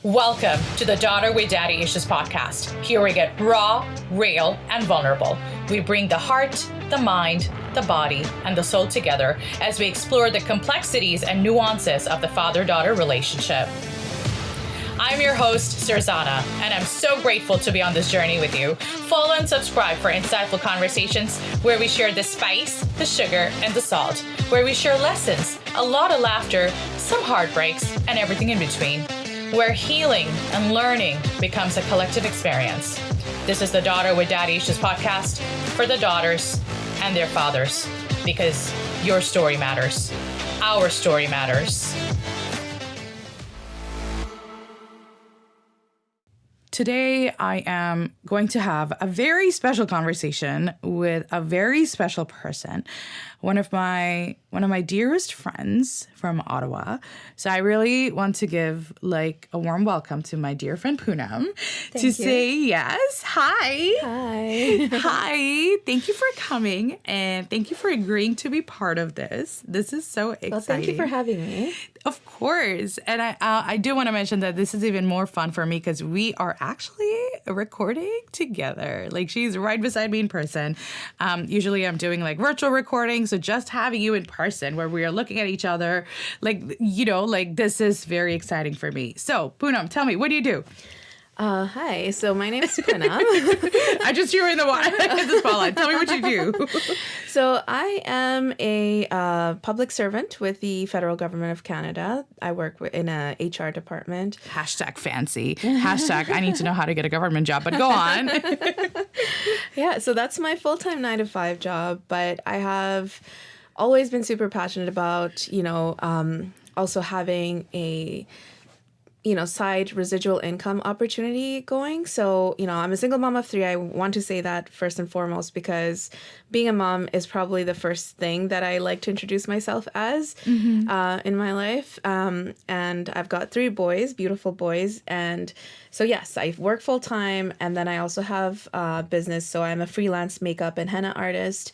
Welcome to the Daughter with Daddy Issues podcast. Here we get raw, real, and vulnerable. We bring the heart, the mind, the body, and the soul together as we explore the complexities and nuances of the father-daughter relationship. I'm your host, Sirzana, and I'm so grateful to be on this journey with you. Follow and subscribe for insightful conversations where we share the spice, the sugar, and the salt, where we share lessons, a lot of laughter, some heartbreaks, and everything in between, where healing and learning becomes a collective experience. This is the Daughter with Daddy Issues podcast for the daughters and their fathers, because your story matters. Our story matters. Today, I am going to have a very special conversation with a very special person, one of my dearest friends from Ottawa. So I really want to give a warm welcome to my dear friend Poonam say yes. Hi. Hi. Hi. Thank you for coming and thank you for agreeing to be part of this. This is so exciting. Well, thank you for having me. Of course. And I do want to mention that this is even more fun for me because we are actually recording together. She's right beside me in person. Usually I'm doing virtual recordings. So just having you in person where we are looking at each other, this is very exciting for me. So Poonam, tell me, what do you do? Hi. So my name is Poonam. I just threw in the spotlight. Tell me what you do. So I am a public servant with the federal government of Canada. I work in a HR department. Hashtag fancy. Hashtag I need to know how to get a government job, but go on. Yeah, so that's my full-time 9-to-5 job, but I have always been super passionate about, also having a side residual income opportunity going. So, I'm a single mom of 3. I want to say that first and foremost because being a mom is probably the first thing that I like to introduce myself as in my life. And I've got 3 boys, beautiful boys. And so, yes, I work full time. And then I also have a business. So I'm a freelance makeup and henna artist.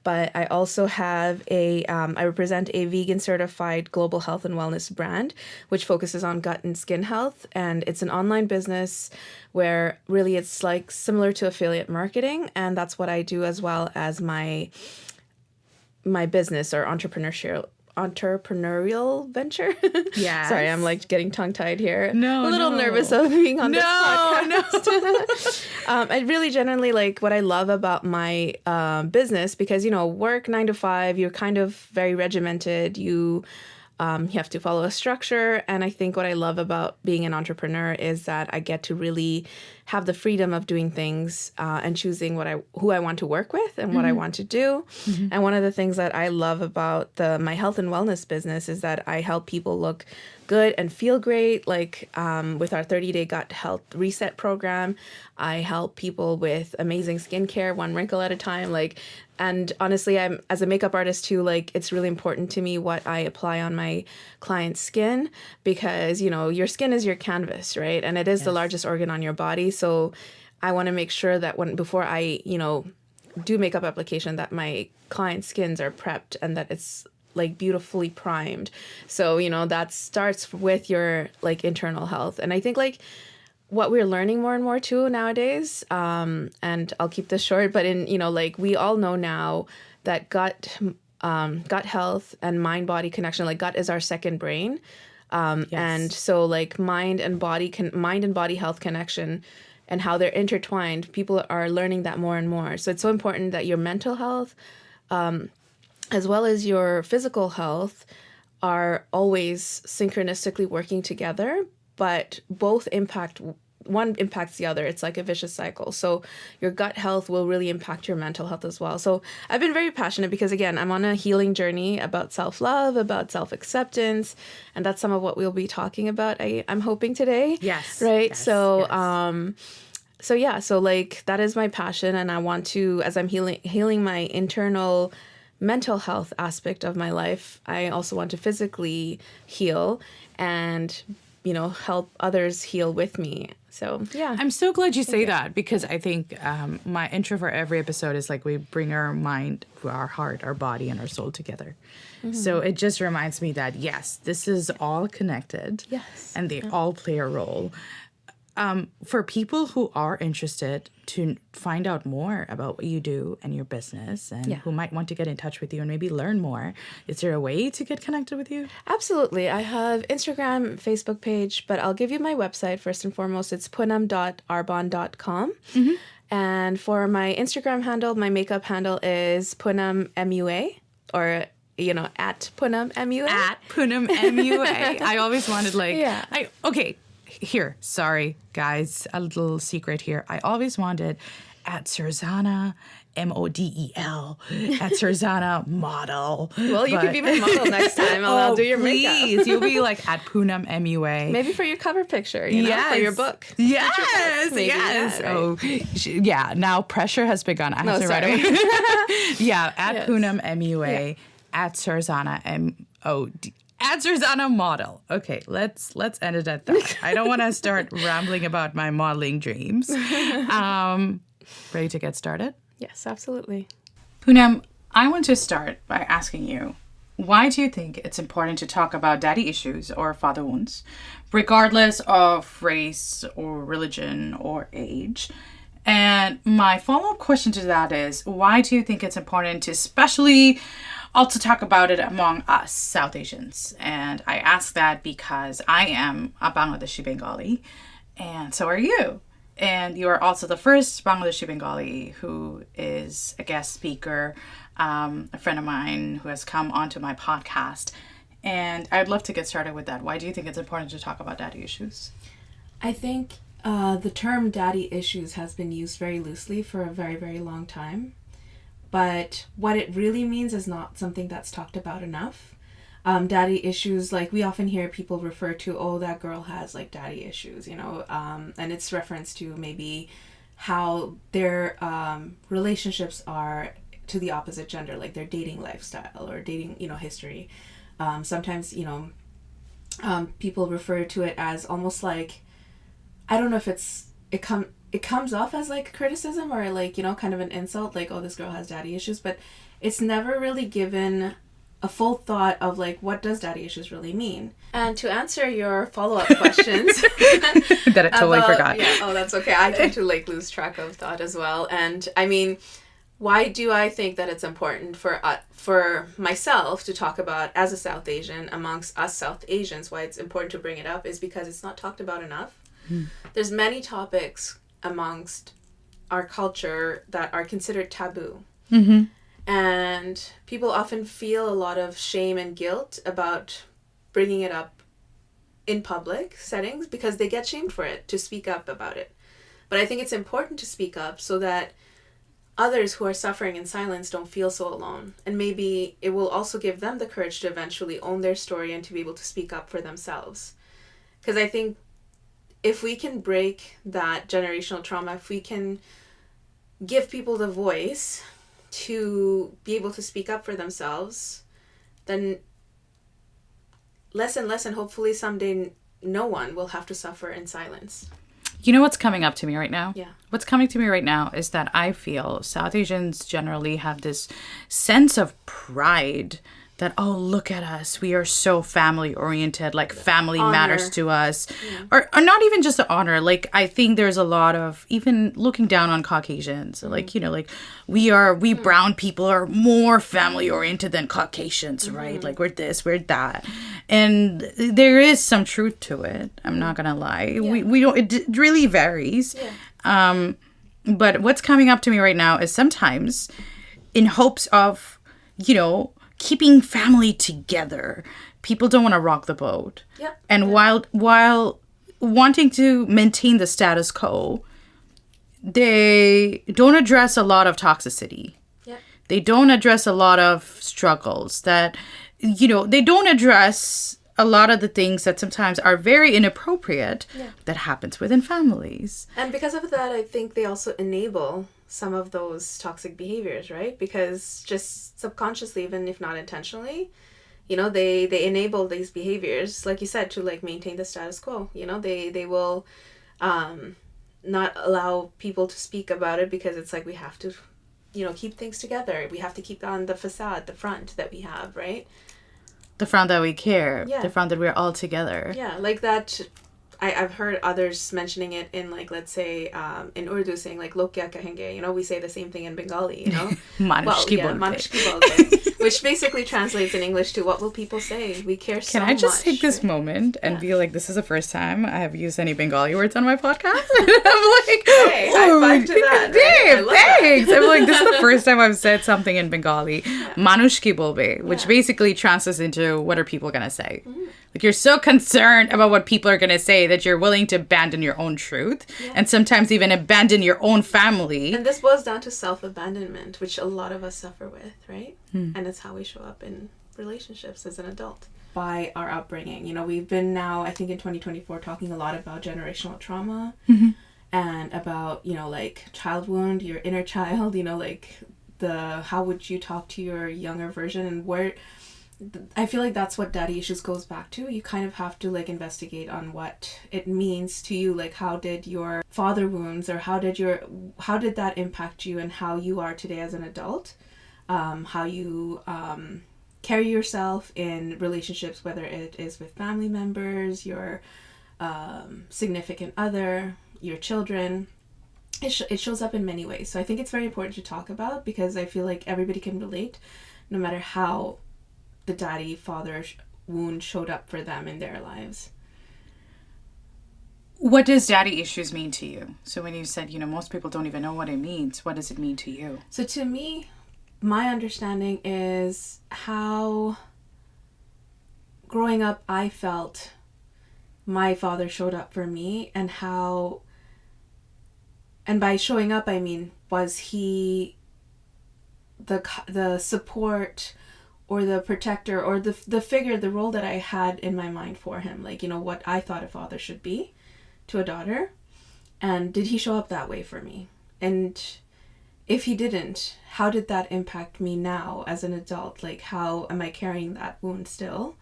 But I also have I represent a vegan certified global health and wellness brand, which focuses on gut and skin health. And it's an online business where really it's similar to affiliate marketing. And that's what I do as well as my business or entrepreneurial venture. Yeah. Sorry, I'm getting tongue-tied here. No, a little nervous of being on this podcast. No. I really genuinely what I love about my business because, work 9 to 5, you're kind of very regimented. You have to follow a structure. And I think what I love about being an entrepreneur is that I get to really have the freedom of doing things and choosing who I want to work with and what I want to do. Mm-hmm. And one of the things that I love about my health and wellness business is that I help people look good and feel great. With our 30-day gut health reset program, I help people with amazing skincare, one wrinkle at a time. And honestly, I'm as a makeup artist too, it's really important to me what I apply on my client's skin because, your skin is your canvas, right? And it is the largest organ on your body. So I want to make sure that before I, do makeup application that my client's skins are prepped and that it's beautifully primed. So, that starts with your internal health. And I think what we're learning more and more too nowadays, and I'll keep this short, but we all know now that gut health and mind-body connection, gut is our second brain. Yes. And so mind and body health connection and how they're intertwined, people are learning that more and more. So it's so important that your mental health, as well as your physical health, are always synchronistically working together, but one impacts the other. It's like a vicious cycle. So your gut health will really impact your mental health as well. So I've been very passionate because, again, I'm on a healing journey about self-love, about self-acceptance, and that's some of what we'll be talking about, I'm hoping today. Yes. Right? Yes, so, yes. So that is my passion, and I want to, as I'm healing my internal mental health aspect of my life, I also want to physically heal and help others heal with me. So, yeah. I'm so glad you say that, because I think my intro for every episode is like we bring our mind, our heart, our body, and our soul together. So it just reminds me that, yes, this is all connected. Yes. And they all play a role. For people who are interested to find out more about what you do and your business, and who might want to get in touch with you and maybe learn more, is there a way to get connected with you? Absolutely. I have Instagram, Facebook page, but I'll give you my website first and foremost. It's poonam.arbon.com. And for my Instagram handle, my makeup handle is Poonam MUA, or at Poonam MUA. At Poonam MUA. I always wanted here, sorry, guys, a little secret here. I always wanted at Surzana, MODEL, at Surzana model. Well, you can be my model next time. I'll do your makeup. Please, you'll be like at Poonam MUA. Maybe for your cover picture, for your book. Yes, Maybe yes. That, right? Now pressure has begun. I have to write away. At Poonam MUA, at Surzana MOD. At Surzana model. Okay, let's end it at that. I don't want to start rambling about my modeling dreams. Ready to get started? Yes, absolutely. Poonam, I want to start by asking you, why do you think it's important to talk about daddy issues or father wounds, regardless of race or religion or age? And my follow-up question to that is, why do you think it's important to especially also talk about it among us South Asians? And I ask that because I am a Bangladeshi Bengali, and so are you. And you are also the first Bangladeshi Bengali who is a guest speaker, a friend of mine who has come onto my podcast. And I'd love to get started with that. Why do you think it's important to talk about daddy issues? I think the term daddy issues has been used very loosely for a very, very long time. But what it really means is not something that's talked about enough. Daddy issues, like we often hear people refer to, that girl has like daddy issues, and it's reference to maybe how their relationships are to the opposite gender, like their dating lifestyle or dating, history. Sometimes, people refer to it as almost like, I don't know if it comes off as like criticism or like, kind of an insult, like, this girl has daddy issues, but it's never really given a full thought of like, what does daddy issues really mean? And to answer your follow-up questions that I totally forgot. That's okay. I tend to like lose track of thought as well. And I mean, why do I think that it's important for myself to talk about as a South Asian amongst us South Asians? Why it's important to bring it up is because it's not talked about enough. There's many topics amongst our culture that are considered taboo. And people often feel a lot of shame and guilt about bringing it up in public settings because they get shamed for it, to speak up about it. But I think it's important to speak up so that others who are suffering in silence don't feel so alone. And maybe it will also give them the courage to eventually own their story and to be able to speak up for themselves. Because I think if we can break that generational trauma, if we can give people the voice to be able to speak up for themselves, then less and less, and hopefully someday no one will have to suffer in silence. You know what's coming up to me right now? Yeah. What's coming to me right now is that I feel South Asians generally have this sense of pride that, look at us, we are so family oriented, like family honor matters to us. Or not even just the honor, like I think there's a lot of even looking down on Caucasians, like, like we brown people are more family oriented than Caucasians, right? Like we're this, we're that. And there is some truth to it. I'm not gonna lie. We don't, it really varies. But what's coming up to me right now is sometimes in hopes of, keeping family together, people don't want to rock the boat. And while wanting to maintain the status quo, they don't address a lot of toxicity. They don't address a lot of struggles that, they don't address a lot of the things that sometimes are very inappropriate that happens within families. And because of that, I think they also enable some of those toxic behaviors, right? Because just subconsciously, even if not intentionally, You know, they enable these behaviors, like you said, to like maintain the status quo. You know, they will not allow people to speak about it because it's like we have to, you know, keep things together. We have to keep on the facade, the front that we have, right? The front that we care. Yeah. The front that we're all together. Yeah, like that. I've heard others mentioning it in, like, let's say, in Urdu, saying, like, log kya kahenge, you know, we say the same thing in Bengali, you know? Manushki bolte. Manushki bolte, which basically translates in English to, what will people say? We care so much. Can I just take this moment and be like, this is the first time I have used any Bengali words on my podcast? I'm like, hey, high five to that. Damn, thanks. I'm like, this is the first time I've said something in Bengali. Manushki bolbe, which basically translates into, what are people going to say? Mm-hmm. Like, you're so concerned about what people are going to say that you're willing to abandon your own truth and sometimes even abandon your own family. And this boils down to self-abandonment, which a lot of us suffer with, right? And it's how we show up in relationships as an adult. By our upbringing. You know, we've been now, I think in 2024, talking a lot about generational trauma and about, you know, like child wound, your inner child, you know, like how would you talk to your younger version, and where... I feel like that's what daddy issues goes back to. You kind of have to like investigate on what it means to you. Like, how did your father wounds, or how did that impact you and how you are today as an adult? How you carry yourself in relationships, whether it is with family members, your significant other, your children. It shows up in many ways. So I think it's very important to talk about, because I feel like everybody can relate, no matter how the daddy-father wound showed up for them in their lives. What does daddy issues mean to you? So when you said, you know, most people don't even know what it means, what does it mean to you? So to me, my understanding is how growing up I felt my father showed up for me, and how, and by showing up I mean, was he the support or the protector or the figure, the role that I had in my mind for him, like, you know, what I thought a father should be to a daughter, and did he show up that way for me? And if he didn't, how did that impact me now as an adult? Like, how am I carrying that wound still?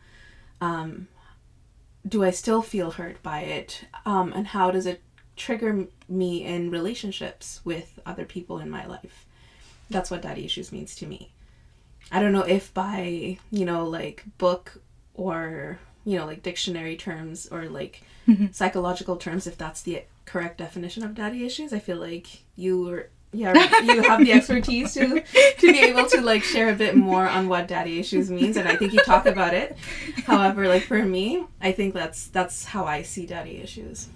Do I still feel hurt by it? And how does it trigger me in relationships with other people in my life? That's what daddy issues means to me. I don't know if by, you know, like book or, you know, like dictionary terms or like psychological terms, if that's the correct definition of daddy issues. I feel like you have the expertise to be able to like share a bit more on what daddy issues means, and I think you talk about it. However, like for me, I think that's how I see daddy issues.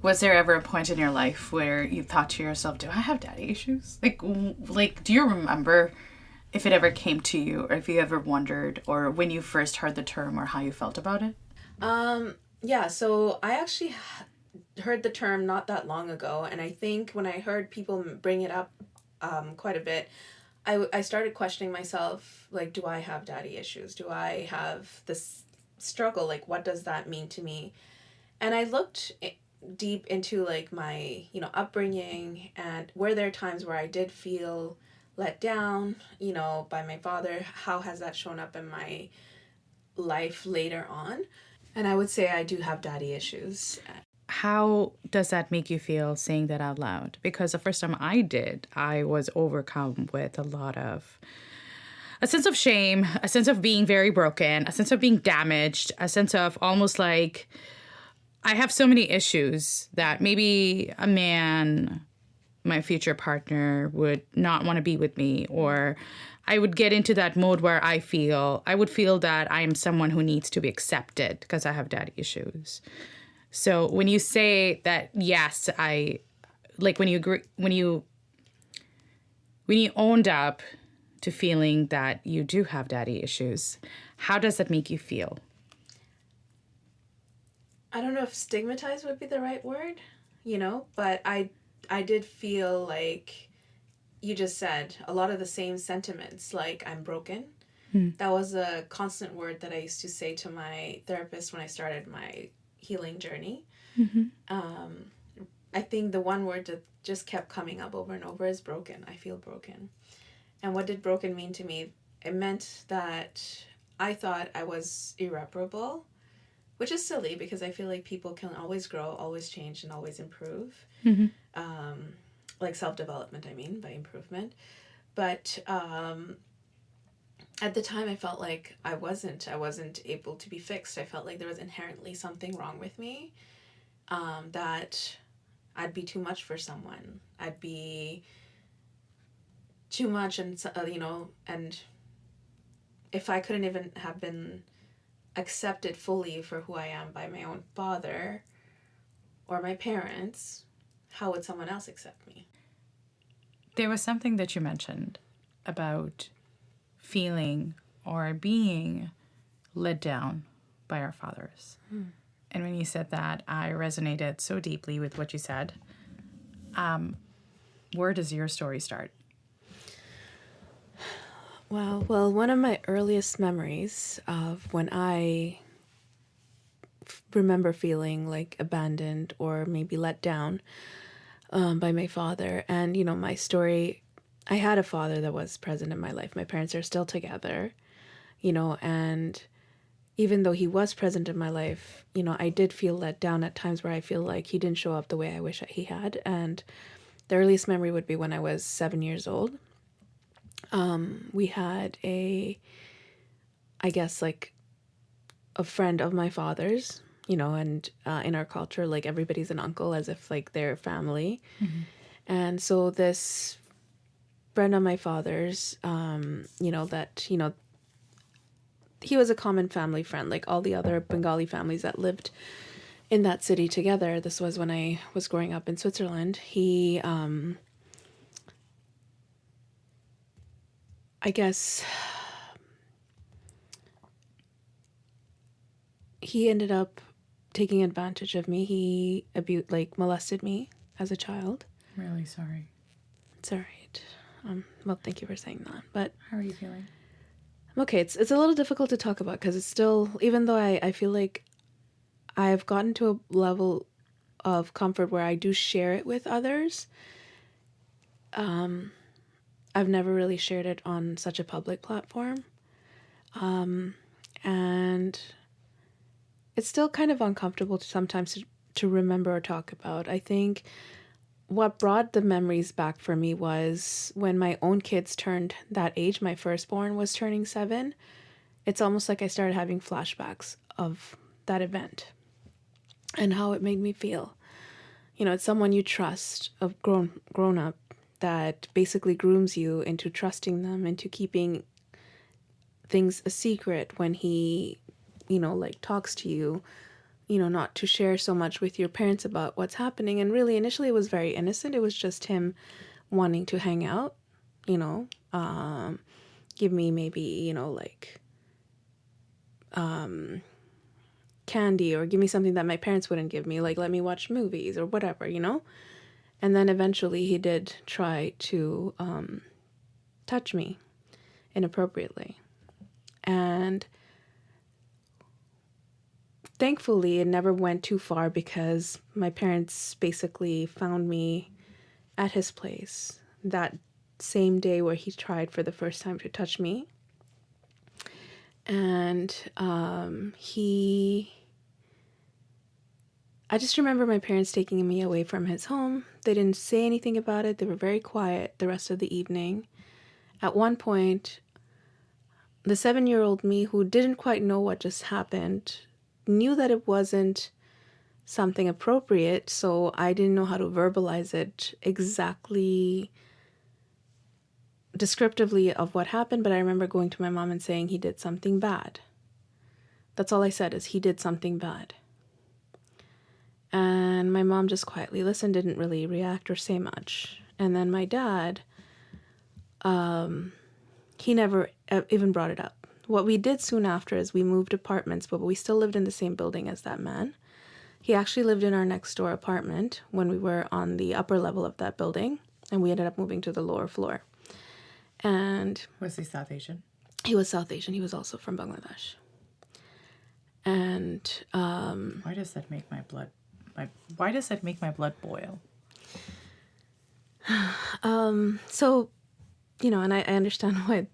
Was there ever a point in your life where you thought to yourself, do I have daddy issues? Like do you remember if it ever came to you, or if you ever wondered, or when you first heard the term, or how you felt about it? Yeah, so I actually heard the term not that long ago, and I think when I heard people bring it up quite a bit, I started questioning myself, like, do I have daddy issues? Do I have this struggle? Like, what does that mean to me? And I looked deep into like my, you know, upbringing, and were there times where I did feel let down, you know, by my father? How has that shown up in my life later on? And I would say I do have daddy issues. How does that make you feel, saying that out loud? Because the first time I did, I was overcome with a sense of shame, a sense of being very broken, a sense of being damaged, a sense of almost like I have so many issues that maybe a man, my future partner, would not want to be with me, or I would get into that mode where I would feel that I am someone who needs to be accepted because I have daddy issues. So when you say that, yes, I like when you owned up to feeling that you do have daddy issues, how does that make you feel? I don't know if stigmatized would be the right word, you know, but I did feel like you just said a lot of the same sentiments, like I'm broken. That was a constant word that I used to say to my therapist when I started my healing journey. I think the one word that just kept coming up over and over is broken. I feel broken. And what did broken mean to me? It meant that I thought I was irreparable, which is silly because I feel like people can always grow, always change, and always improve. Like self-development, I mean, by improvement. But at the time, I felt like I wasn't able to be fixed. I felt like there was inherently something wrong with me, that I'd be too much for someone. I'd be too much, and and if I couldn't even have been accepted fully for who I am by my own father or my parents, how would someone else accept me? There was something that you mentioned about feeling or being led down by our fathers. And when you said that, I resonated so deeply with what you said. Where does your story start? Wow. Well, one of my earliest memories of when I remember feeling like abandoned or maybe let down by my father. And, my story, I had a father that was present in my life. My parents are still together, and even though he was present in my life, I did feel let down at times where I feel like he didn't show up the way I wish he had. And the earliest memory would be when I was 7 years old. We had I guess, like a friend of my father's, and in our culture, like everybody's an uncle as if like they're family. And so this friend of my father's, he was a common family friend, like all the other Bengali families that lived in that city together. This was when I was growing up in Switzerland. He, I guess, he ended up taking advantage of me. He molested me as a child. Really sorry. It's all right. Well, thank you for saying that. But How are you feeling? okay, it's a little difficult to talk about because it's still, even though I feel like I've gotten to a level of comfort where I do share it with others, I've never really shared it on such a public platform. And it's still kind of uncomfortable sometimes to remember or talk about. I think what brought the memories back for me was when my own kids turned that age. My firstborn was turning 7. It's almost like I started having flashbacks of that event and how it made me feel. It's someone you trust, a grown up, that basically grooms you into trusting them, into keeping things a secret when he, talks to you, not to share so much with your parents about what's happening. And really, initially, it was very innocent. It was just him wanting to hang out, give me maybe, candy, or give me something that my parents wouldn't give me, like let me watch movies or whatever, And then eventually he did try to touch me inappropriately. And thankfully, it never went too far because my parents basically found me at his place that same day where he tried for the first time to touch me. And I just remember my parents taking me away from his home. They didn't say anything about it. They were very quiet the rest of the evening. At one point, the 7-year-old me, who didn't quite know what just happened, knew that it wasn't something appropriate, so I didn't know how to verbalize it exactly descriptively of what happened, but I remember going to my mom and saying he did something bad. That's all I said, is he did something bad. And my mom just quietly listened, didn't really react or say much. And then my dad, he never even brought it up. What we did soon after is we moved apartments, but we still lived in the same building as that man. He actually lived in our next door apartment when we were on the upper level of that building, and we ended up moving to the lower floor. And Was he South Asian? He was South Asian. He was also from Bangladesh. And why does that make my blood boil? So, and I understand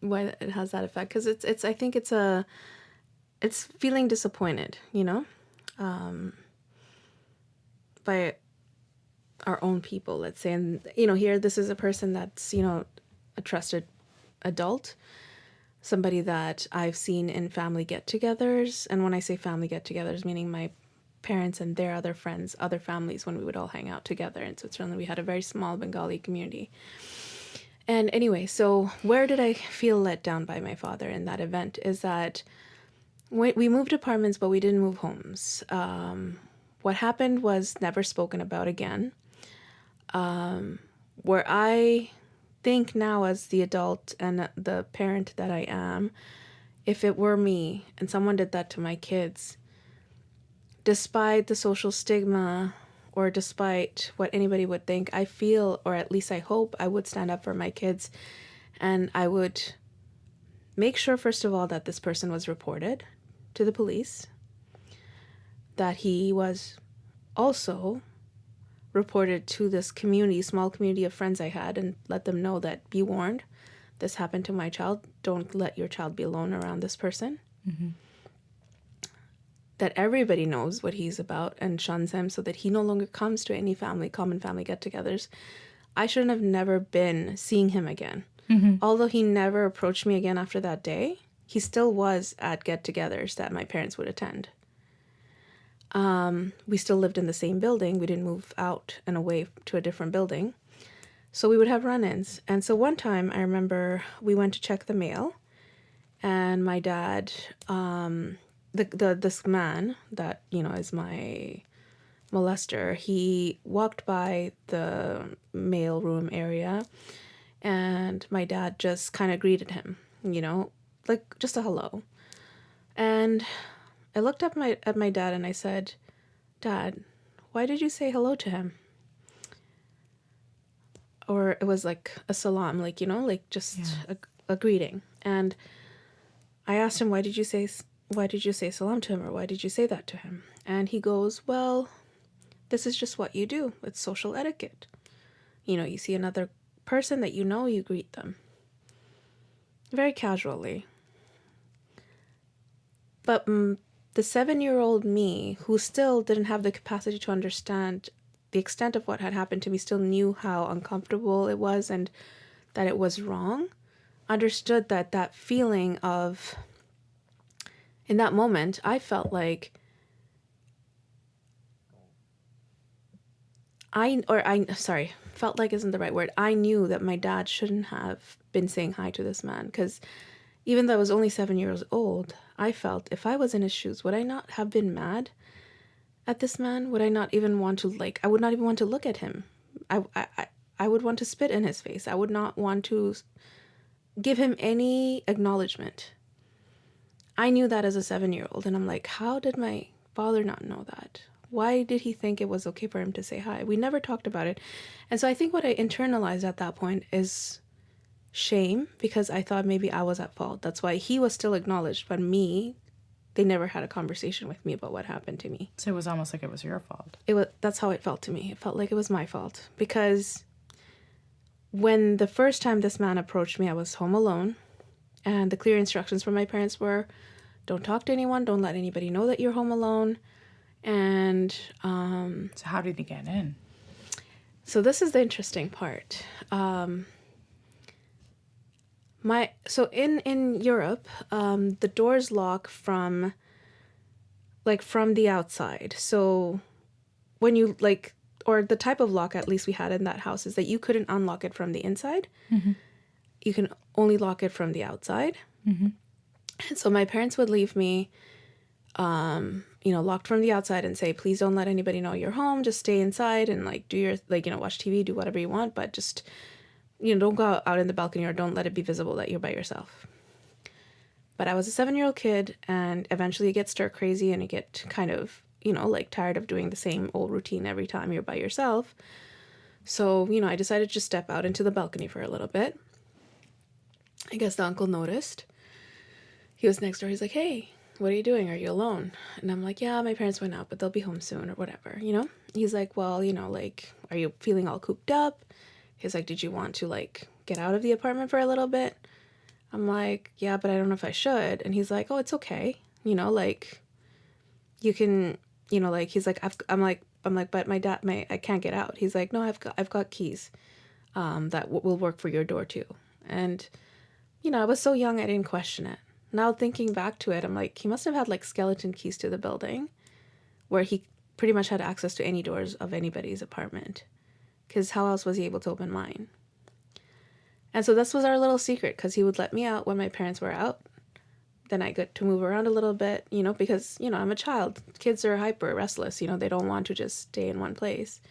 why it has that effect, because I think it's feeling disappointed, by our own people, let's say. And here, this is a person that's a trusted adult, somebody that I've seen in family get-togethers. And when I say family get-togethers, meaning my parents and their other friends, other families, when we would all hang out together in Switzerland. We had a very small Bengali community. And anyway, so where did I feel let down by my father in that event is that we moved apartments, but we didn't move homes. What happened was never spoken about again. Where I think now, as the adult and the parent that I am, if it were me and someone did that to my kids, despite the social stigma or despite what anybody would think, I feel, or at least I hope, I would stand up for my kids, and I would make sure, first of all, that this person was reported to the police, that he was also reported to this community, small community of friends I had, and let them know that, be warned, this happened to my child. Don't let your child be alone around this person. Mm-hmm. That everybody knows what he's about and shuns him so that he no longer comes to any common family get-togethers. I shouldn't have never been seeing him again. Mm-hmm. Although he never approached me again after that day, he still was at get-togethers that my parents would attend. We still lived in the same building. We didn't move out and away to a different building. So we would have run-ins. And so one time I remember we went to check the mail, and my dad, this man that, is my molester, he walked by the mail room area, and my dad just kind of greeted him, like just a hello. And I looked up at my dad and I said, "Dad, why did you say hello to him?" Or it was like a salam, like, just a greeting. And I asked him, why did you say salam to him, or why did you say that to him? And he goes, well, this is just what you do. It's social etiquette. You see another person that you greet them. Very casually. But the 7-year-old me, who still didn't have the capacity to understand the extent of what had happened to me, still knew how uncomfortable it was and that it was wrong, understood that feeling of, in that moment, I felt like felt like isn't the right word. I knew that my dad shouldn't have been saying hi to this man, because even though I was only 7 years old, I felt if I was in his shoes, would I not have been mad at this man? Would I not even want to, I would not even want to look at him. I would want to spit in his face. I would not want to give him any acknowledgement. I knew that as a 7-year-old, and I'm like, how did my father not know that? Why did he think it was okay for him to say hi? We never talked about it. And so I think what I internalized at that point is shame, because I thought maybe I was at fault. That's why he was still acknowledged, but me, they never had a conversation with me about what happened to me. So it was almost like it was your fault. That's how it felt to me. It felt like it was my fault, because when the first time this man approached me, I was home alone, and the clear instructions from my parents were, don't talk to anyone, don't let anybody know that you're home alone. And so how did he get in? So this is the interesting part. In Europe, the doors lock from the outside. So when you or the type of lock at least we had in that house is that you couldn't unlock it from the inside. Mm-hmm. You can only lock it from the outside. Mm-hmm. And so my parents would leave me, locked from the outside and say, please don't let anybody know you're home. Just stay inside and do your, watch TV, do whatever you want. But just, don't go out in the balcony, or don't let it be visible that you're by yourself. But I was a 7-year-old kid, and eventually you get stir crazy and you get kind of, tired of doing the same old routine every time you're by yourself. So, I decided to just step out into the balcony for a little bit. I guess the uncle noticed. He was next door. He's like, hey, what are you doing? Are you alone? And I'm like, yeah, my parents went out, but they'll be home soon, or whatever, He's like, well, are you feeling all cooped up? He's like, did you want to, get out of the apartment for a little bit? I'm like, yeah, but I don't know if I should. And he's like, oh, it's okay. You know, like, you can, you know, like, he's like, I'm like, but my dad, I can't get out. He's like, no, I've got keys, that will work for your door too. And, you know, I was so young, I didn't question it. Now thinking back to it, I'm like, he must have had like skeleton keys to the building where he pretty much had access to any doors of anybody's apartment. Because how else was he able to open mine? And so this was our little secret, because he would let me out when my parents were out. Then I get to move around a little bit, you know, because, you know, I'm a child. Kids are hyper restless, you know, they don't want to just stay in one place.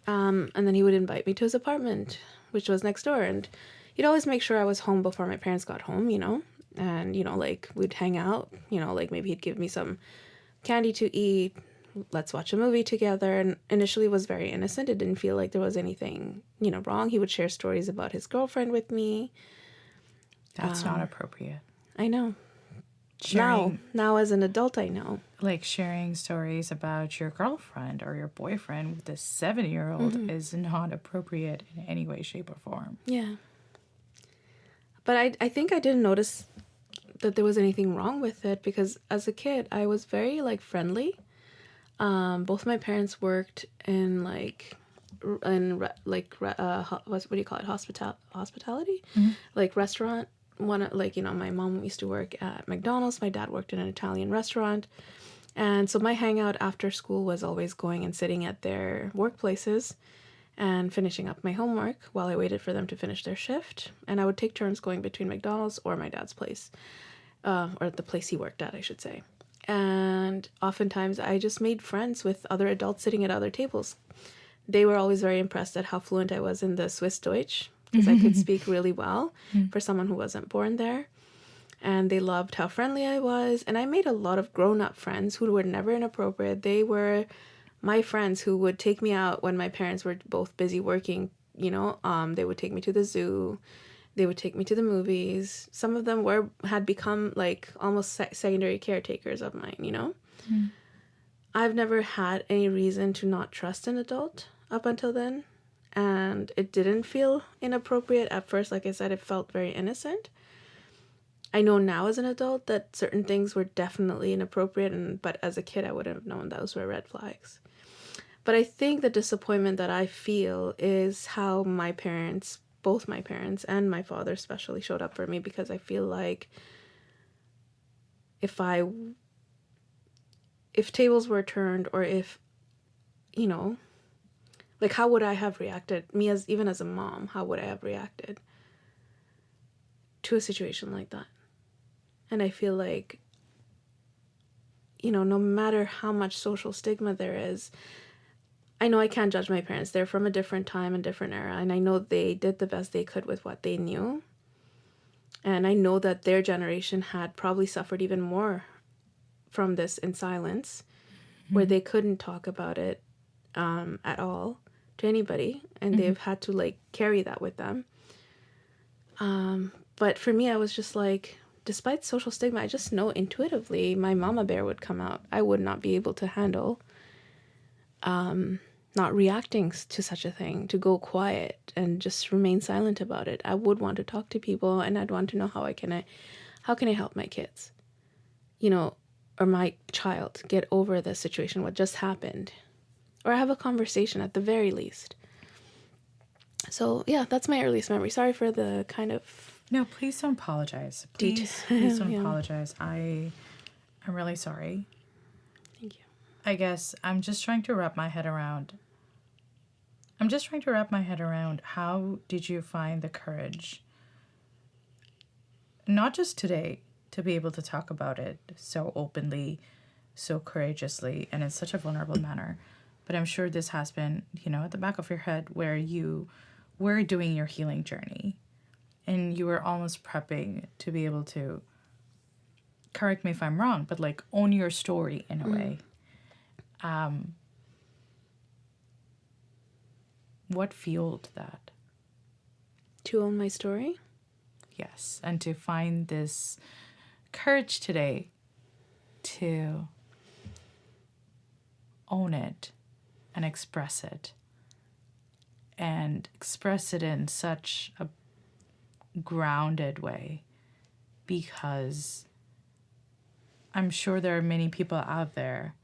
And then he would invite me to his apartment, which was next door. And he'd always make sure I was home before my parents got home, you know. And, you know, like, we'd hang out, you know, like maybe he'd give me some candy to eat. Let's watch a movie together. And initially it was very innocent. It didn't feel like there was anything, you know, wrong. He would share stories about his girlfriend with me. That's not appropriate. I know. Sharing, Now as an adult, I know. like sharing stories about your girlfriend or your boyfriend with a 7-year-old is not appropriate in any way, shape, or form. Yeah. But I think I didn't notice that there was anything wrong with it, because as a kid, I was very, like, friendly. Both my parents worked in, like, what do you call it? Hospitality? Like, restaurant. Like, you know, my mom used to work at McDonald's. My dad worked in an Italian restaurant. And so my hangout after school was always going and sitting at their workplaces and finishing up my homework while I waited for them to finish their shift. And I would take turns going between McDonald's or my dad's place, or the place he worked at, I should say. And oftentimes I just made friends with other adults sitting at other tables. They were always very impressed at how fluent I was in the Swiss Deutsch, because I could speak really well for someone who wasn't born there. And they loved how friendly I was. And I made a lot of grown-up friends who were never inappropriate. They were my friends who would take me out when my parents were both busy working, you know. They would take me to the zoo. They would take me to the movies. Some of them had become like almost secondary caretakers of mine, you know. I've never had any reason to not trust an adult up until then. And it didn't feel inappropriate at first. Like I said, it felt very innocent. I know now as an adult that certain things were definitely inappropriate, but as a kid I wouldn't have known those were red flags. But I think the disappointment that I feel is how my parents, both my parents and my father especially, showed up for me, because I feel like if tables were turned, or if, you know, like, how would I have reacted? Even as a mom, how would I have reacted to a situation like that? And I feel like, you know, no matter how much social stigma there is, I know I can't judge my parents. They're from a different time and different era, and I know they did the best they could with what they knew. And I know that their generation had probably suffered even more from this in silence, where they couldn't talk about it at all to anybody, and they've had to, like, carry that with them. But for me, I was just like, despite social stigma, I just know intuitively my mama bear would come out. I would not be able to handle not reacting to such a thing, to go quiet and just remain silent about it. I would want to talk to people, and I'd want to know how can I help my kids, you know, or my child get over the situation, what just happened, or have a conversation at the very least. So yeah, that's my earliest memory. Sorry for the kind of... No, please don't apologize. Please don't apologize. I'm really sorry. Thank you. I guess I'm just trying to wrap my head around how did you find the courage, not just today, to be able to talk about it so openly, so courageously, and in such a vulnerable manner. But I'm sure this has been, you know, at the back of your head where you were doing your healing journey and you were almost prepping to be able to, correct me if I'm wrong, but like own your story in a way. What fueled that? To own my story? Yes, and to find this courage today to own it and express it in such a grounded way, because I'm sure there are many people out there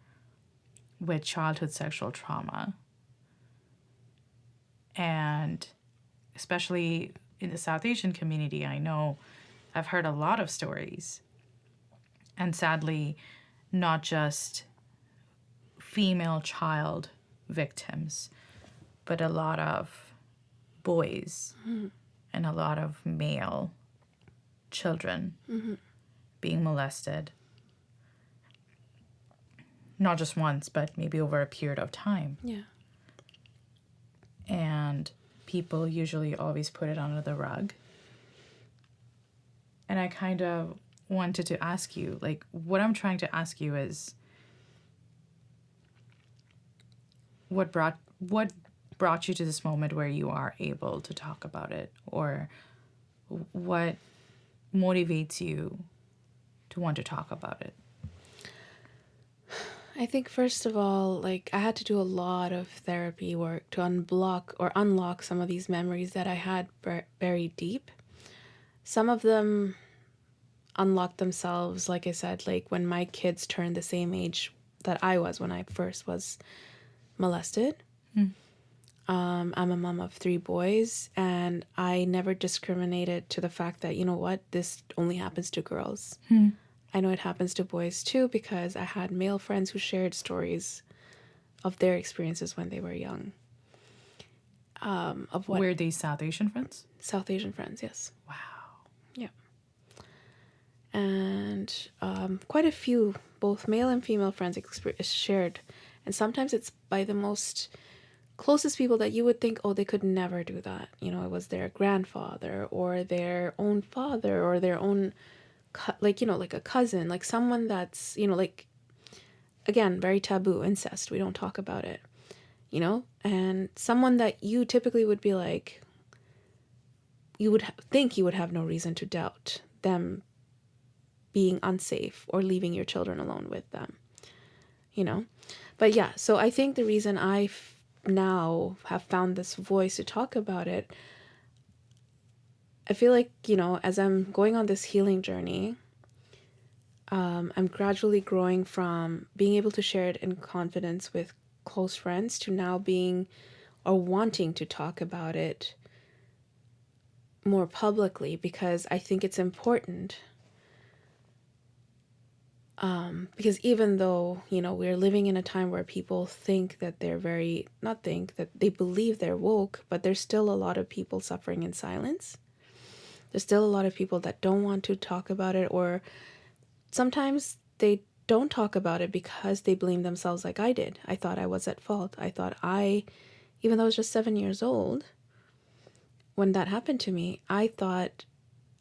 with childhood sexual trauma. And especially in the South Asian community, I know I've heard a lot of stories. And sadly, not just female child victims, but a lot of boys and a lot of male children being molested. Not just once, but maybe over a period of time. Yeah. And people usually always put it under the rug. And I kind of wanted to ask you, like, what I'm trying to ask you is, what brought you to this moment where you are able to talk about it, or what motivates you to want to talk about it? I think first of all, like, I had to do a lot of therapy work to unlock some of these memories that I had buried deep. Some of them unlocked themselves, like I said, like when my kids turned the same age that I was when I first was molested. I'm a mom of 3 boys, and I never discriminated to the fact that, you know what, this only happens to girls. I know it happens to boys too, because I had male friends who shared stories of their experiences when they were young. Were these South Asian friends? South Asian friends, yes. Wow. Yeah. And quite a few, both male and female friends shared. And sometimes it's by the most closest people that you would think, oh, they could never do that. You know, it was their grandfather or their own father or their own, like a cousin, like someone that's, like, again, very taboo, incest. We don't talk about it, and someone that you typically would be like, you would think you would have no reason to doubt them being unsafe or leaving your children alone with them, But yeah, so I think the reason I now have found this voice to talk about it, I feel like, as I'm going on this healing journey, I'm gradually growing from being able to share it in confidence with close friends to now being or wanting to talk about it more publicly, because I think it's important. Because even though, we're living in a time where people think that they're that they believe they're woke, but there's still a lot of people suffering in silence. There's still a lot of people that don't want to talk about it, or sometimes they don't talk about it because they blame themselves like I did. I thought I was at fault. I thought even though I was just 7 years old, when that happened to me, I thought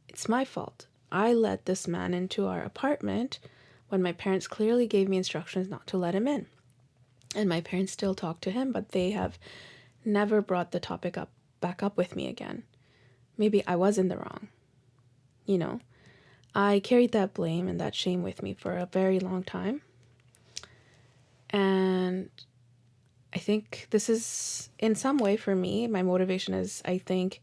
it's my fault. I let this man into our apartment when my parents clearly gave me instructions not to let him in. And my parents still talk to him, but they have never brought the topic back up with me again. Maybe I was in the wrong. I carried that blame and that shame with me for a very long time. And I think this is, in some way for me, my motivation is, I think,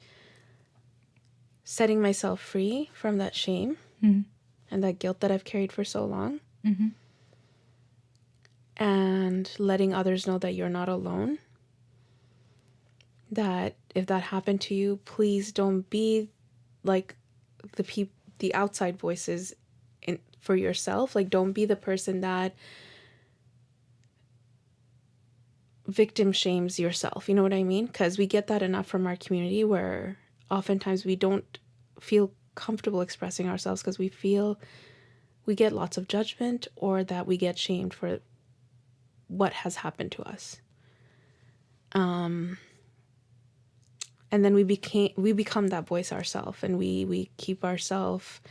setting myself free from that shame and that guilt that I've carried for so long. And letting others know that you're not alone. That if that happened to you, please don't be like the outside voices for yourself. Like, don't be the person that victim shames yourself. You know what I mean? Because we get that enough from our community, where oftentimes we don't feel comfortable expressing ourselves because we feel we get lots of judgment, or that we get shamed for what has happened to us. And then we become that voice ourselves, and we keep ourselves,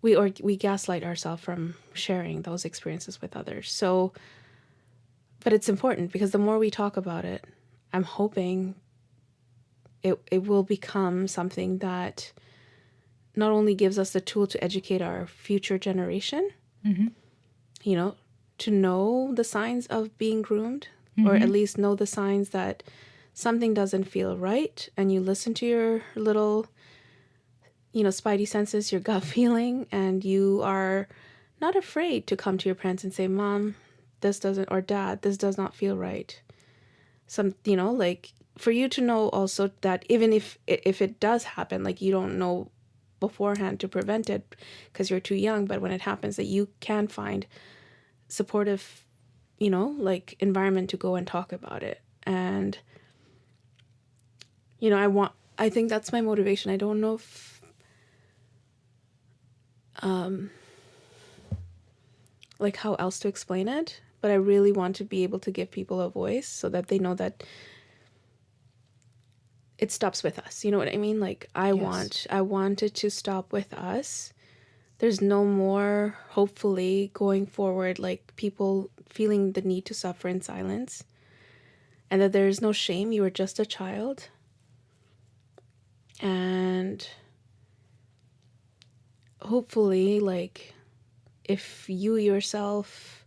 we gaslight ourselves from sharing those experiences with others. So, but it's important, because the more we talk about it, I'm hoping it will become something that not only gives us the tool to educate our future generation, to know the signs of being groomed, or at least know the signs that something doesn't feel right, and you listen to your little spidey senses, your gut feeling, and you are not afraid to come to your parents and say, Mom, this doesn't, or Dad, this does not feel right. Like for you to know also that even if it does happen, like you don't know beforehand to prevent it because you're too young, but when it happens, that you can find supportive, like environment to go and talk about it. And, I think that's my motivation. I don't know if, like how else to explain it, but I really want to be able to give people a voice so that they know that it stops with us. You know what I mean? Like I want it to stop with us. There's no more, hopefully, going forward, like people feeling the need to suffer in silence, and that there is no shame. You are just a child. And hopefully, like, if you yourself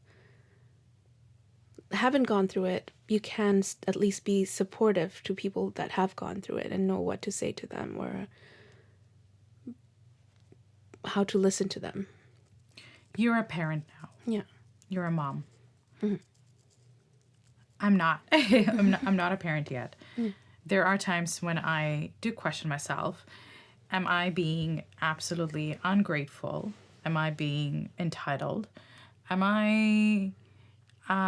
haven't gone through it, you can at least be supportive to people that have gone through it and know what to say to them or how to listen to them. You're a parent now. Yeah. You're a mom. Mm-hmm. I'm not. I'm not a parent yet. Mm. There are times when I do question myself. Am I being absolutely ungrateful? Am I being entitled? Am I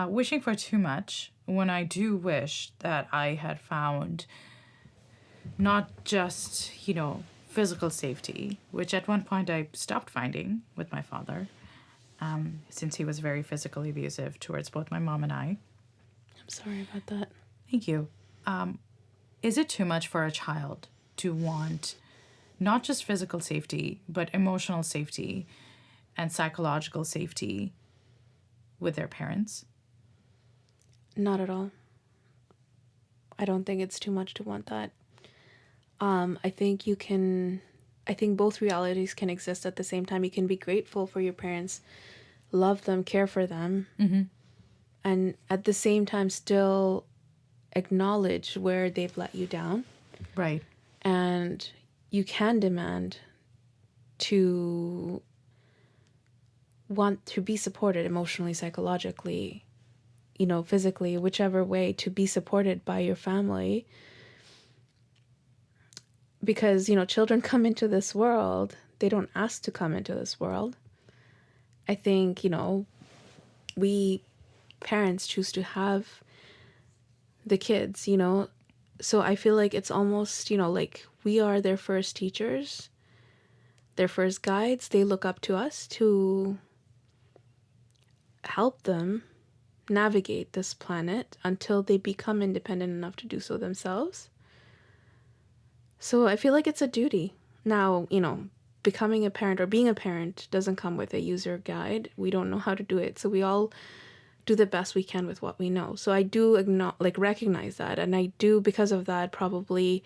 wishing for too much when I do wish that I had found not just, physical safety, which at one point I stopped finding with my father, since he was very physically abusive towards both my mom and I. I'm sorry about that. Thank you. Is it too much for a child to want not just physical safety, but emotional safety and psychological safety with their parents? Not at all. I don't think it's too much to want that. I think both realities can exist at the same time. You can be grateful for your parents, love them, care for them, Mm-hmm. and at the same time still acknowledge where they've let you down. Right. And you can demand to want to be supported emotionally, psychologically, physically, whichever way, to be supported by your family. Because, children come into this world, they don't ask to come into this world. I think, we parents choose to have the kids, so I feel like it's almost, like we are their first teachers, their first guides. They look up to us to help them navigate this planet until they become independent enough to do so themselves. So I feel like it's a duty. Now, becoming a parent or being a parent doesn't come with a user guide. We don't know how to do it. So we all do the best we can with what we know. So I do recognize that. And I do, because of that, probably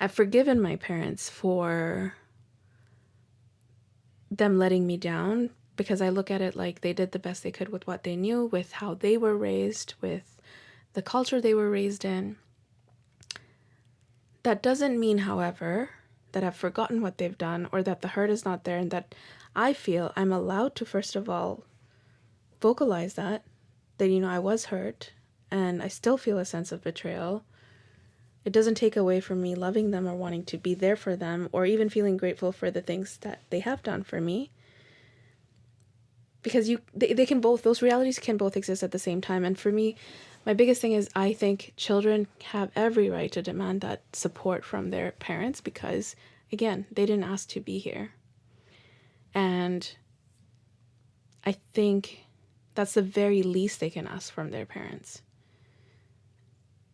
I've forgiven my parents for them letting me down, because I look at it like they did the best they could with what they knew, with how they were raised, with the culture they were raised in. That doesn't mean, however, that I've forgotten what they've done or that the hurt is not there, and that I feel I'm allowed to, first of all, vocalize that I was hurt and I still feel a sense of betrayal. It doesn't take away from me loving them or wanting to be there for them or even feeling grateful for the things that they have done for me. Because they can both, those realities can both exist at the same time. And for me, my biggest thing is I think children have every right to demand that support from their parents because, again, they didn't ask to be here. And I think that's the very least they can ask from their parents.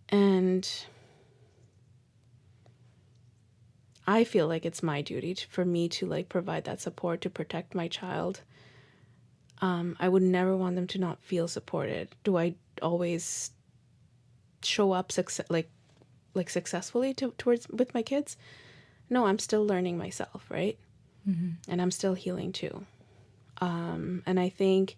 And I feel like it's my duty for me to provide that support to protect my child. I would never want them to not feel supported. Do I always show up successfully towards with my kids? No, I'm still learning myself, right? Mm-hmm. And I'm still healing too. And I think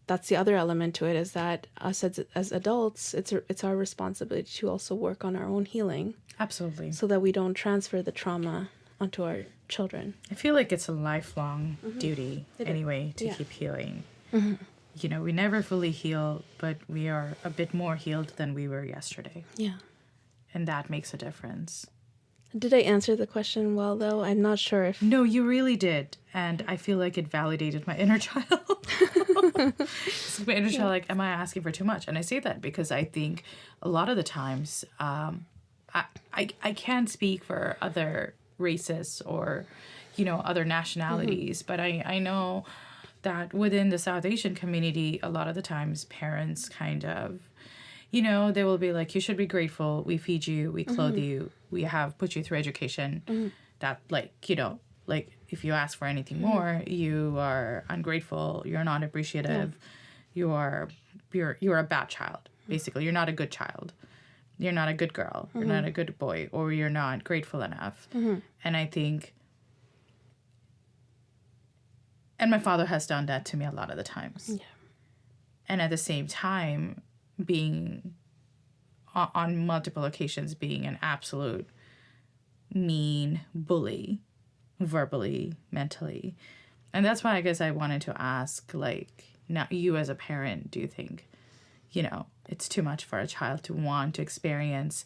that's the other element to it, is that us as adults, it's our responsibility to also work on our own healing. Absolutely. So that we don't transfer the trauma onto our children. I feel like it's a lifelong duty anyway to Yeah. keep healing. You know, we never fully heal, but we are a bit more healed than we were yesterday. Yeah. And that makes a difference. Did I answer the question well, though? I'm not sure if... No, you really did. And I feel like it validated my inner child. My inner child, like, am I asking for too much? And I say that because I think a lot of the times, I can't speak for other races or, you know, other nationalities, but I know that within the South Asian community, a lot of the times parents kind of, you know, they will be like, you should be grateful. We feed you, we clothe you, we have put you through education. That, like, you know, like if you ask for anything more, you are ungrateful, you're not appreciative, you're a bad child. Basically, you're not a good child. You're not a good girl. You're not a good boy, or you're not grateful enough. And I think, and my father has done that to me a lot of the times. Yeah. And at the same time, being on multiple occasions being an absolute mean bully, verbally, mentally. And that's why I guess I wanted to ask, like, now you as a parent, do you think, you know, it's too much for a child to want to experience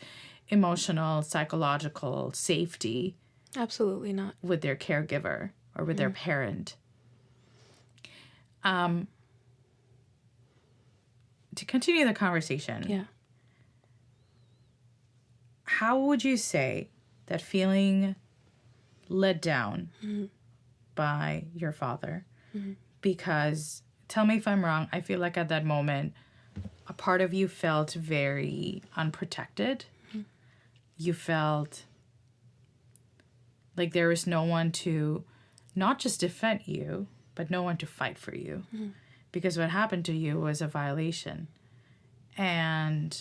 emotional, psychological safety? Absolutely not. With their caregiver or with their parent? To continue the conversation, Yeah. how would you say that feeling let down by your father? Because, tell me if I'm wrong, I feel like at that moment, a part of you felt very unprotected. You felt like there was no one to not just defend you, but no one to fight for you. Because what happened to you was a violation. And,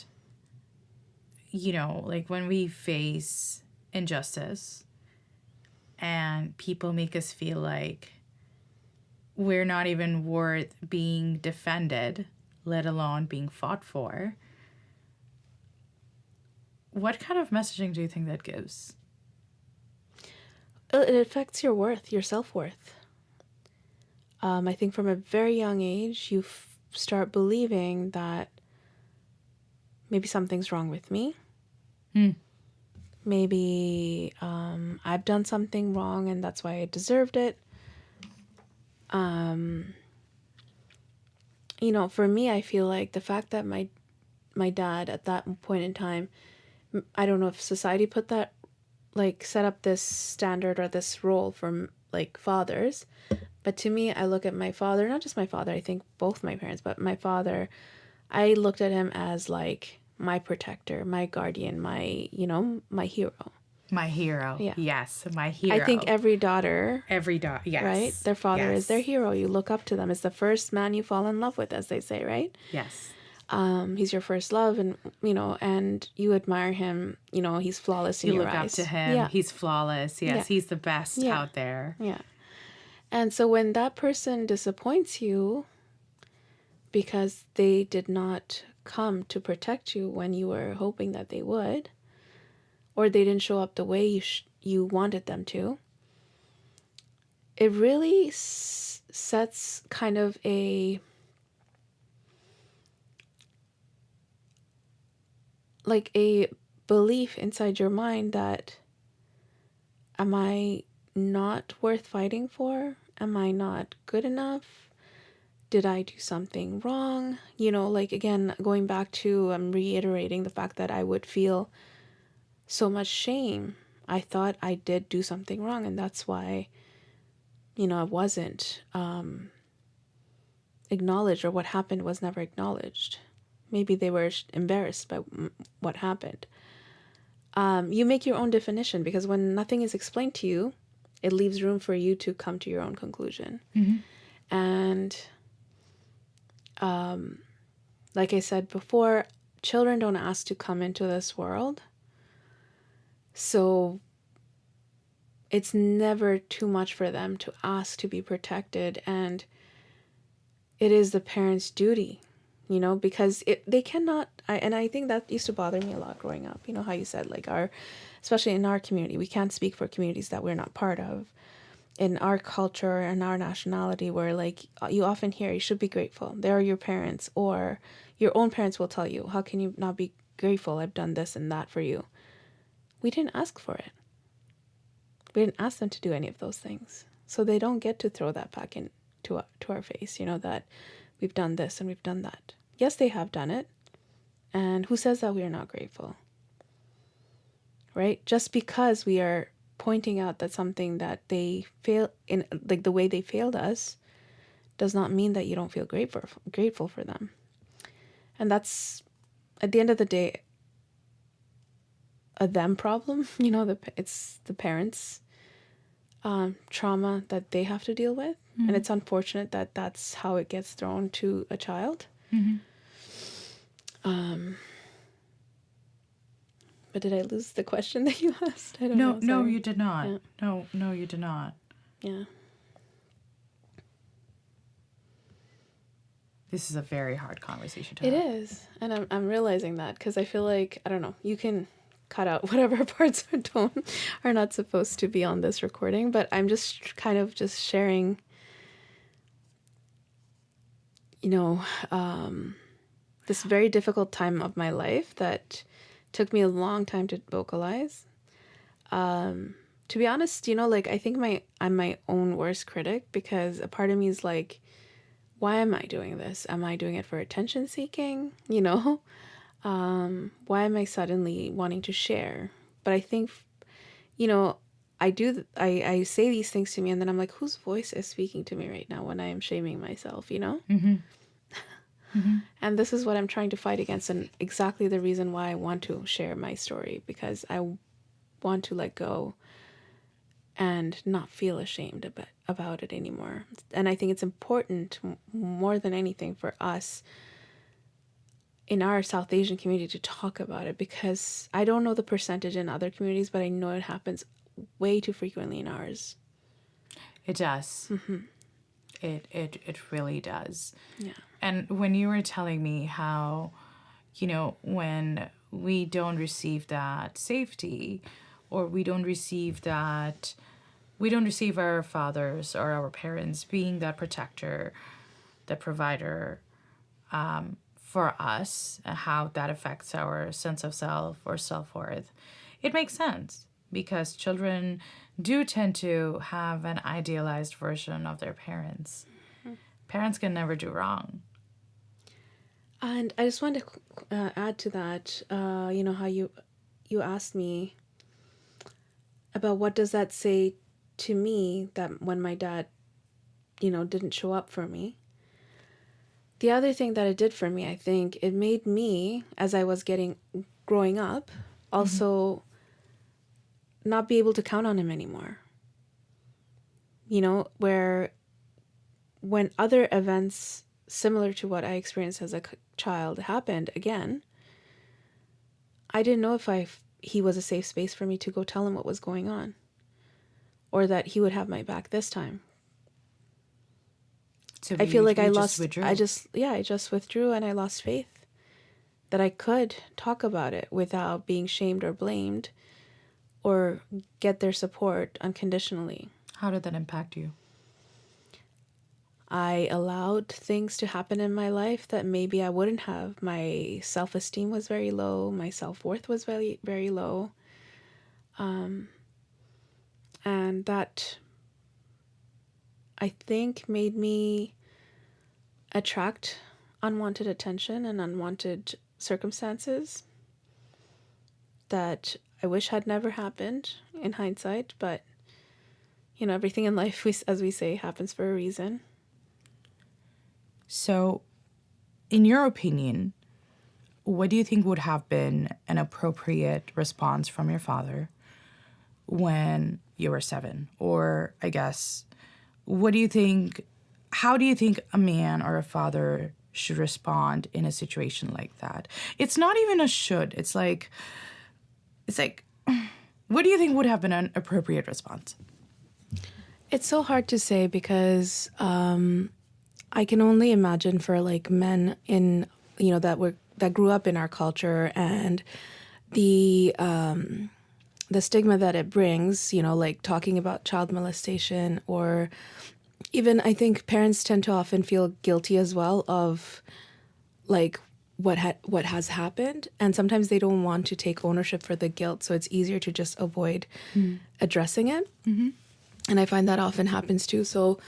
you know, like when we face injustice and people make us feel like we're not even worth being defended, let alone being fought for, what kind of messaging do you think that gives? It affects your worth, your self-worth. I think from a very young age, you start believing that maybe something's wrong with me. Maybe I've done something wrong and that's why I deserved it. You know, for me, I feel like the fact that my dad at that point in time, I don't know if society put that, like, set up this standard or this role for, like, fathers. But to me, I look at my father, not just my father, I think both my parents, but my father, I looked at him as, like, my protector, my guardian, my, you know, my hero. My hero. Yeah. Yes, my hero. I think every daughter, yes. right? Their father Yes. is their hero. You look up to them. It's the first man you fall in love with, as they say, right? Yes. He's your first love, and, you know, and you admire him. You know, he's flawless in You your look eyes. up to him. Yeah. He's flawless. Yes, Yeah. he's the best Yeah. out there. Yeah. And so when that person disappoints you because they did not come to protect you when you were hoping that they would, or they didn't show up the way you wanted them to, it really sets kind of a, like, a belief inside your mind that, am I not worth fighting for? Am I not good enough? Did I do something wrong? You know, like, again, going back to, I'm reiterating the fact that I would feel so much shame. I thought I did do something wrong, and that's why, you know, it wasn't acknowledged, or what happened was never acknowledged. Maybe they were embarrassed by what happened. You make your own definition, because when nothing is explained to you, it leaves room for you to come to your own conclusion. And like I said before, children don't ask to come into this world. So it's never too much for them to ask to be protected. And it is the parent's duty, you know, because they cannot, I think that used to bother me a lot growing up. You know how you said, like, especially in our community, we can't speak for communities that we're not part of. In our culture and our nationality, where, like, you often hear you should be grateful. They are your parents, or your own parents will tell you, how can you not be grateful? I've done this and that for you. We didn't ask for it. We didn't ask them to do any of those things. So they don't get to throw that back to our face, you know, that we've done this and we've done that. Yes, they have done it. And who says that we are not grateful? Right? Just because we are pointing out that something that they fail in, like the way they failed us, does not mean that you don't feel grateful for them. And that's, at the end of the day, a them problem. You know, it's the parents' trauma that they have to deal with. Mm-hmm. And it's unfortunate that that's how it gets thrown to a child. Mm-hmm. But did I lose the question that you asked? I don't know. No, you did not. Yeah. No, you did not. Yeah. This is a very hard conversation to have. It is. And I'm realizing that, because I feel like, I don't know, you can cut out whatever parts are not supposed to be on this recording, but I'm just kind of just sharing, you know, this very difficult time of my life that took me a long time to vocalize. To be honest, you know, like, I think I'm my own worst critic, because a part of me is like, why am I doing this? Am I doing it for attention seeking? You know? Why am I suddenly wanting to share? But I think, you know, I say these things to me, and then I'm like, whose voice is speaking to me right now when I am shaming myself, you know? Mm-hmm. Mm-hmm. And this is what I'm trying to fight against, and exactly the reason why I want to share my story, because I want to let go and not feel ashamed about it anymore. And I think it's important, more than anything, for us in our South Asian community to talk about it, because I don't know the percentage in other communities, but I know it happens way too frequently in ours. It does. Mm-hmm. It really does. Yeah. And when you were telling me how, you know, when we don't receive that safety, or we don't receive our fathers or our parents being that protector, that provider, for us, how that affects our sense of self or self-worth, it makes sense, because children do tend to have an idealized version of their parents. Mm-hmm. Parents can never do wrong. And I just wanted to add to that, you know, how you asked me about what does that say to me, that when my dad, you know, didn't show up for me. The other thing that it did for me, I think, it made me, as I was growing up, also mm-hmm. not be able to count on him anymore. You know, where when other events similar to what I experienced as a child happened again, I didn't know if he was a safe space for me to go tell him what was going on, or that he would have my back this time. So I feel like I just withdrew, and I lost faith that I could talk about it without being shamed or blamed, or get their support unconditionally. How did that impact you? I allowed things to happen in my life that maybe I wouldn't have. My self-esteem was very low. My self-worth was very, very low. And that, I think, made me attract unwanted attention and unwanted circumstances that I wish had never happened in hindsight. But, you know, everything in life, as we say, happens for a reason. So, in your opinion, what do you think would have been an appropriate response from your father when you were 7? Or, I guess, how do you think a man or a father should respond in a situation like that? It's not even a should. It's like, what do you think would have been an appropriate response? It's so hard to say, because I can only imagine for, like, men in, you know, that that grew up in our culture, and the stigma that it brings, you know, like talking about child molestation, or even I think parents tend to often feel guilty as well of like what has happened, and sometimes they don't want to take ownership for the guilt, so it's easier to just avoid addressing it. And I find that often happens too. So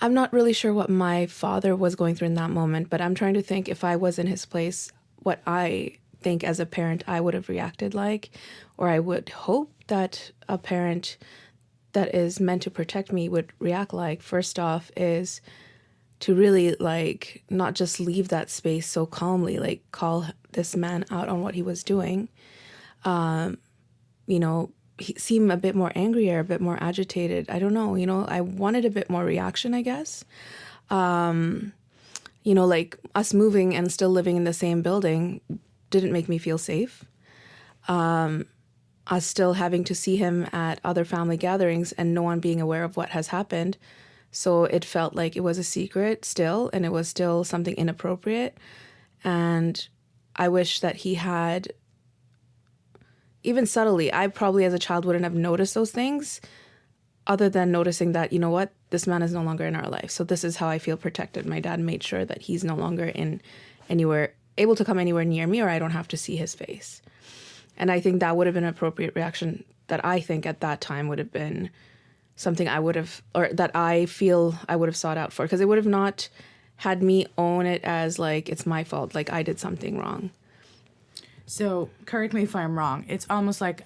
I'm not really sure what my father was going through in that moment, but I'm trying to think, if I was in his place, what I think as a parent I would have reacted like, or I would hope that a parent that is meant to protect me would react like. First off is to really like not just leave that space so calmly, like call this man out on what he was doing. You know, he seemed a bit more angry or a bit more agitated. I don't know, you know, I wanted a bit more reaction, I guess. You know, like us moving and still living in the same building didn't make me feel safe. Us still having to see him at other family gatherings and no one being aware of what has happened. So it felt like it was a secret still, and it was still something inappropriate. And I wish that he had, even subtly, I probably as a child wouldn't have noticed those things, other than noticing that, you know what, this man is no longer in our life. So this is how I feel protected. My dad made sure that he's no longer able to come anywhere near me, or I don't have to see his face. And I think that would have been an appropriate reaction that I think at that time would have been something I would have, or that I feel I would have sought out for, because it would have not had me own it as like, it's my fault, like I did something wrong. So correct me if I'm wrong. It's almost like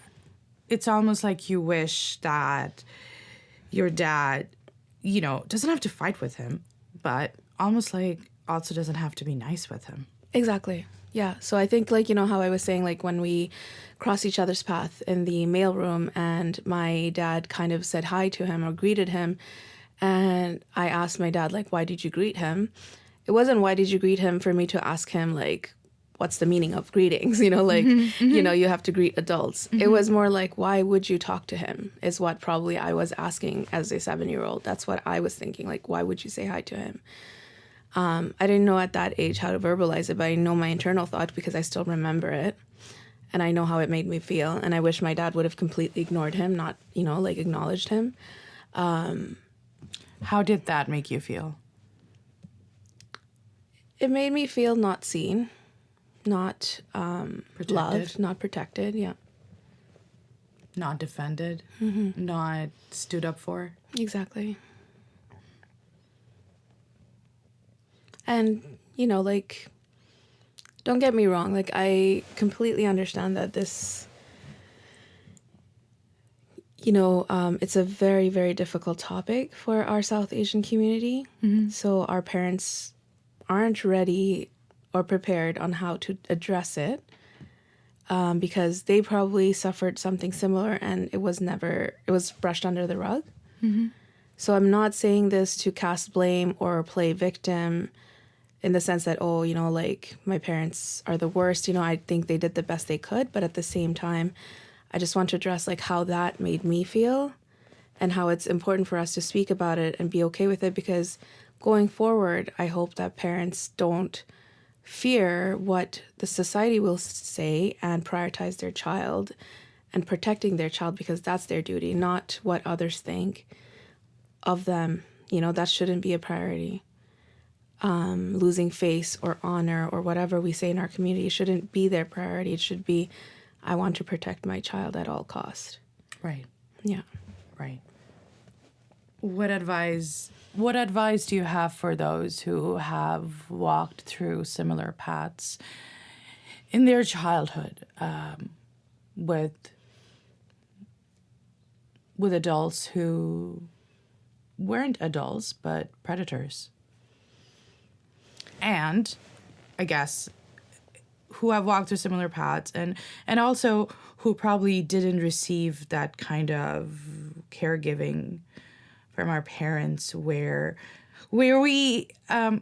you wish that your dad, you know, doesn't have to fight with him, but almost like also doesn't have to be nice with him. Exactly. Yeah. So I think, like, you know how I was saying, like when we crossed each other's path in the mailroom and my dad kind of said hi to him or greeted him, and I asked my dad, like, why did you greet him? It wasn't why did you greet him for me to ask him, like, what's the meaning of greetings? You know, like, you know, you have to greet adults. It was more like, why would you talk to him is what probably I was asking as a 7-year-old. That's what I was thinking. Like, why would you say hi to him? I didn't know at that age how to verbalize it, but I know my internal thought because I still remember it. And I know how it made me feel. And I wish my dad would have completely ignored him, not, you know, like acknowledged him. How did that make you feel? It made me feel not seen, not Protected. loved, not protected. Yeah, Not defended, not stood up for. exactly. And, you know, like, don't get me wrong. Like, I completely understand that this, you know, it's a very, very difficult topic for our South Asian community. So our parents aren't ready or prepared on how to address it because they probably suffered something similar and it was brushed under the rug. So I'm not saying this to cast blame or play victim in the sense that, oh, you know, like my parents are the worst. You know, I think they did the best they could. But at the same time, I just want to address like how that made me feel and how it's important for us to speak about it and be okay with it, because going forward, I hope that parents don't fear what the society will say and prioritize their child and protecting their child, because that's their duty, not what others think of them. You know, that shouldn't be a priority. Losing face or honor or whatever we say in our community shouldn't be their priority. It should be, I want to protect my child at all cost. Right. Yeah. Right. What advice do you have for those who have walked through similar paths in their childhood with adults who weren't adults but predators? And I guess who have walked through similar paths and also who probably didn't receive that kind of caregiving from our parents where we,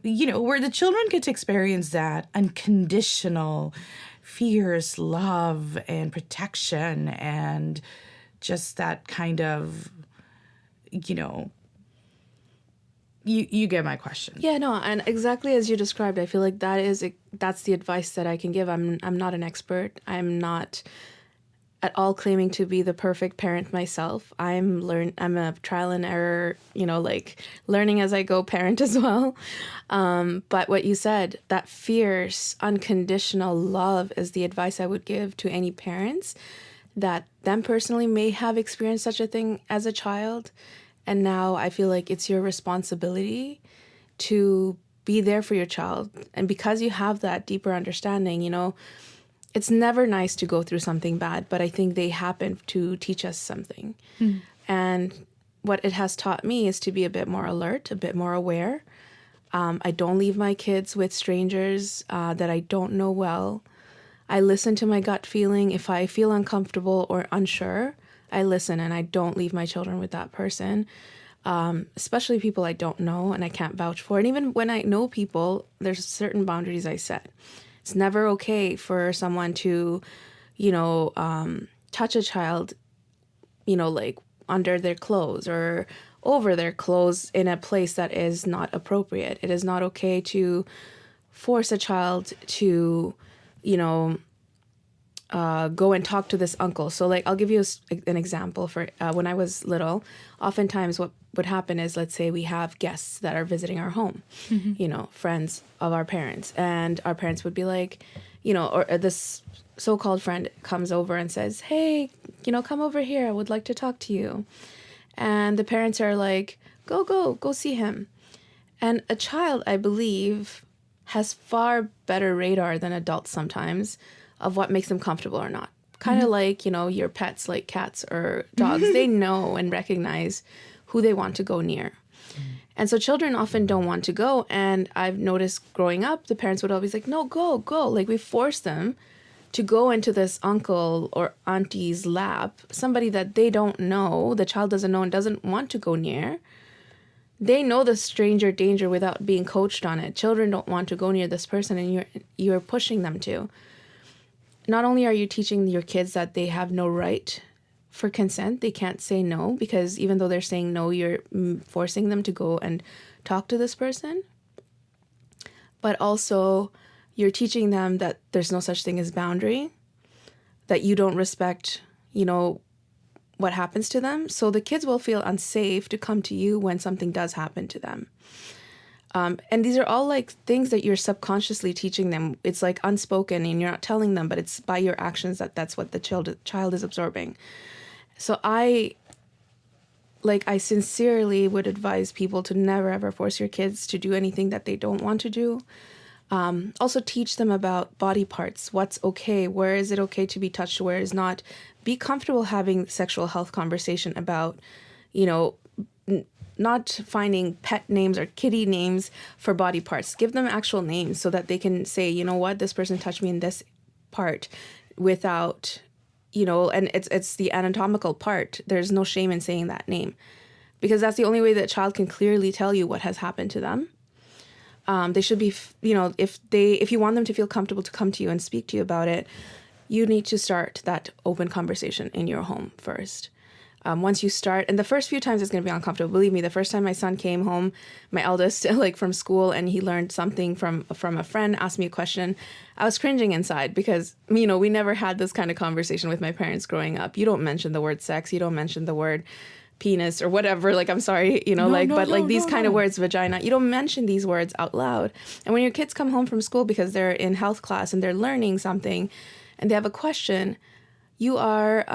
you know, where the children get to experience that unconditional, fierce love and protection and just that kind of, you know, you get my question. Yeah, no, and exactly as you described, I feel like that's the advice that I can give. I'm not an expert. I'm not at all claiming to be the perfect parent myself. I'm a trial and error, like learning as I go parent as well. But what you said, that fierce, unconditional love is the advice I would give to any parents that them personally may have experienced such a thing as a child. And now I feel like it's your responsibility to be there for your child. And because you have that deeper understanding, it's never nice to go through something bad, but I think they happen to teach us something. And what it has taught me is to be a bit more alert, a bit more aware. I don't leave my kids with strangers that I don't know well. I listen to my gut feeling. If I feel uncomfortable or unsure, I listen and I don't leave my children with that person, especially people I don't know and I can't vouch for. And even when I know people, there's certain boundaries I set. It's never okay for someone to, touch a child, like under their clothes or over their clothes in a place that is not appropriate. It is not okay to force a child to, go and talk to this uncle. So like, I'll give you an example for when I was little. Oftentimes what would happen is, let's say we have guests that are visiting our home, friends of our parents, and our parents would be like, or this so-called friend comes over and says, hey, come over here. I would like to talk to you. And the parents are like, go see him. And a child, I believe, has far better radar than adults sometimes of what makes them comfortable or not. Kind of like, your pets, like cats or dogs, they know and recognize who they want to go near. And so children often don't want to go. And I've noticed growing up, the parents would always like, no, go. Like we force them to go into this uncle or auntie's lap, somebody that they don't know, the child doesn't know and doesn't want to go near. They know the stranger danger without being coached on it. Children don't want to go near this person and you're pushing them to. Not only are you teaching your kids that they have no right for consent, they can't say no, because even though they're saying no, you're forcing them to go and talk to this person. But also, you're teaching them that there's no such thing as boundary, that you don't respect, what happens to them. So the kids will feel unsafe to come to you when something does happen to them. And these are all like things that you're subconsciously teaching them. It's like unspoken and you're not telling them, but it's by your actions that's what the child is absorbing. So I sincerely would advise people to never ever force your kids to do anything that they don't want to do. Also teach them about body parts, what's okay, where is it okay to be touched, where is not. Be comfortable having sexual health conversation about, not finding pet names or kitty names for body parts. Give them actual names so that they can say, you know what, this person touched me in this part without, and it's the anatomical part. There's no shame in saying that name because that's the only way that a child can clearly tell you what has happened to them. They should be, if you want them to feel comfortable to come to you and speak to you about it, you need to start that open conversation in your home first. Once you start, and the first few times it's going to be uncomfortable. Believe me, the first time my son came home, my eldest, from school, and he learned something from a friend, asked me a question, I was cringing inside because, we never had this kind of conversation with my parents growing up. You don't mention the word sex. You don't mention the word penis or whatever. I'm sorry, these kind of words, vagina. You don't mention these words out loud. And when your kids come home from school because they're in health class and they're learning something and they have a question, you are...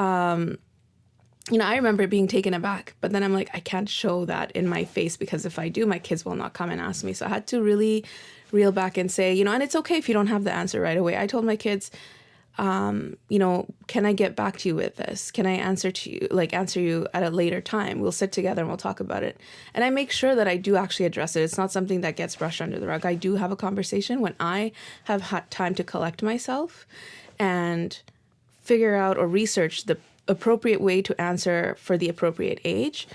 I remember being taken aback, but then I'm like, I can't show that in my face because if I do, my kids will not come and ask me. So I had to really reel back and say, and it's okay if you don't have the answer right away. I told my kids, can I get back to you with this? Can I answer you at a later time? We'll sit together and we'll talk about it. And I make sure that I do actually address it. It's not something that gets brushed under the rug. I do have a conversation when I have had time to collect myself and figure out or research the appropriate way to answer for the appropriate age.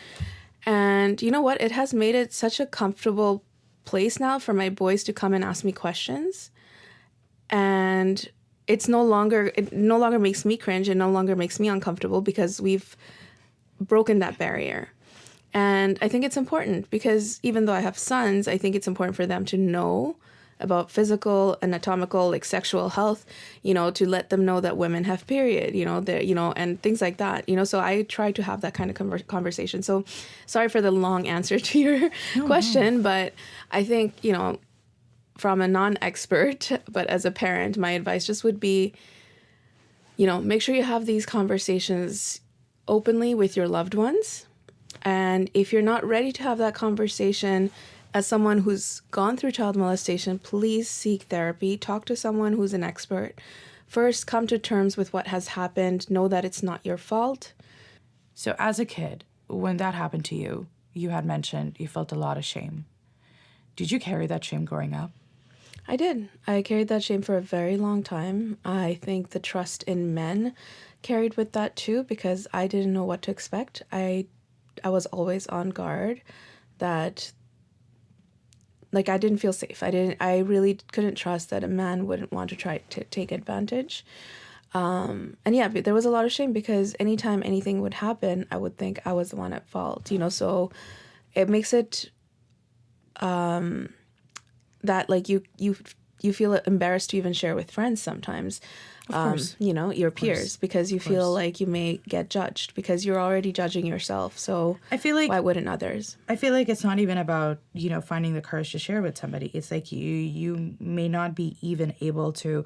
And you know what? It has made it such a comfortable place now for my boys to come and ask me questions. And it no longer makes me cringe. It no longer makes me uncomfortable because we've broken that barrier. And I think it's important because even though I have sons, I think it's important for them to know about physical, anatomical, like sexual health, to let them know that women have period, and things like that, so I try to have that kind of conversation. So sorry for the long answer to your question, but I think, from a non-expert, but as a parent, my advice just would be, make sure you have these conversations openly with your loved ones. And if you're not ready to have that conversation, as someone who's gone through child molestation, please seek therapy. Talk to someone who's an expert. First, come to terms with what has happened. Know that it's not your fault. So as a kid, when that happened to you, you had mentioned you felt a lot of shame. Did you carry that shame growing up? I did. I carried that shame for a very long time. I think the trust in men carried with that too, because I didn't know what to expect. I was always on guard that, like, I didn't feel safe. I really couldn't trust that a man wouldn't want to try to take advantage. And yeah, there was a lot of shame because anytime anything would happen, I would think I was the one at fault, so it makes it, that like you feel embarrassed to even share with friends sometimes, your peers, because you feel like you may get judged because you're already judging yourself. So I feel like, why wouldn't others? I feel like it's not even about, finding the courage to share with somebody. It's like you may not be even able to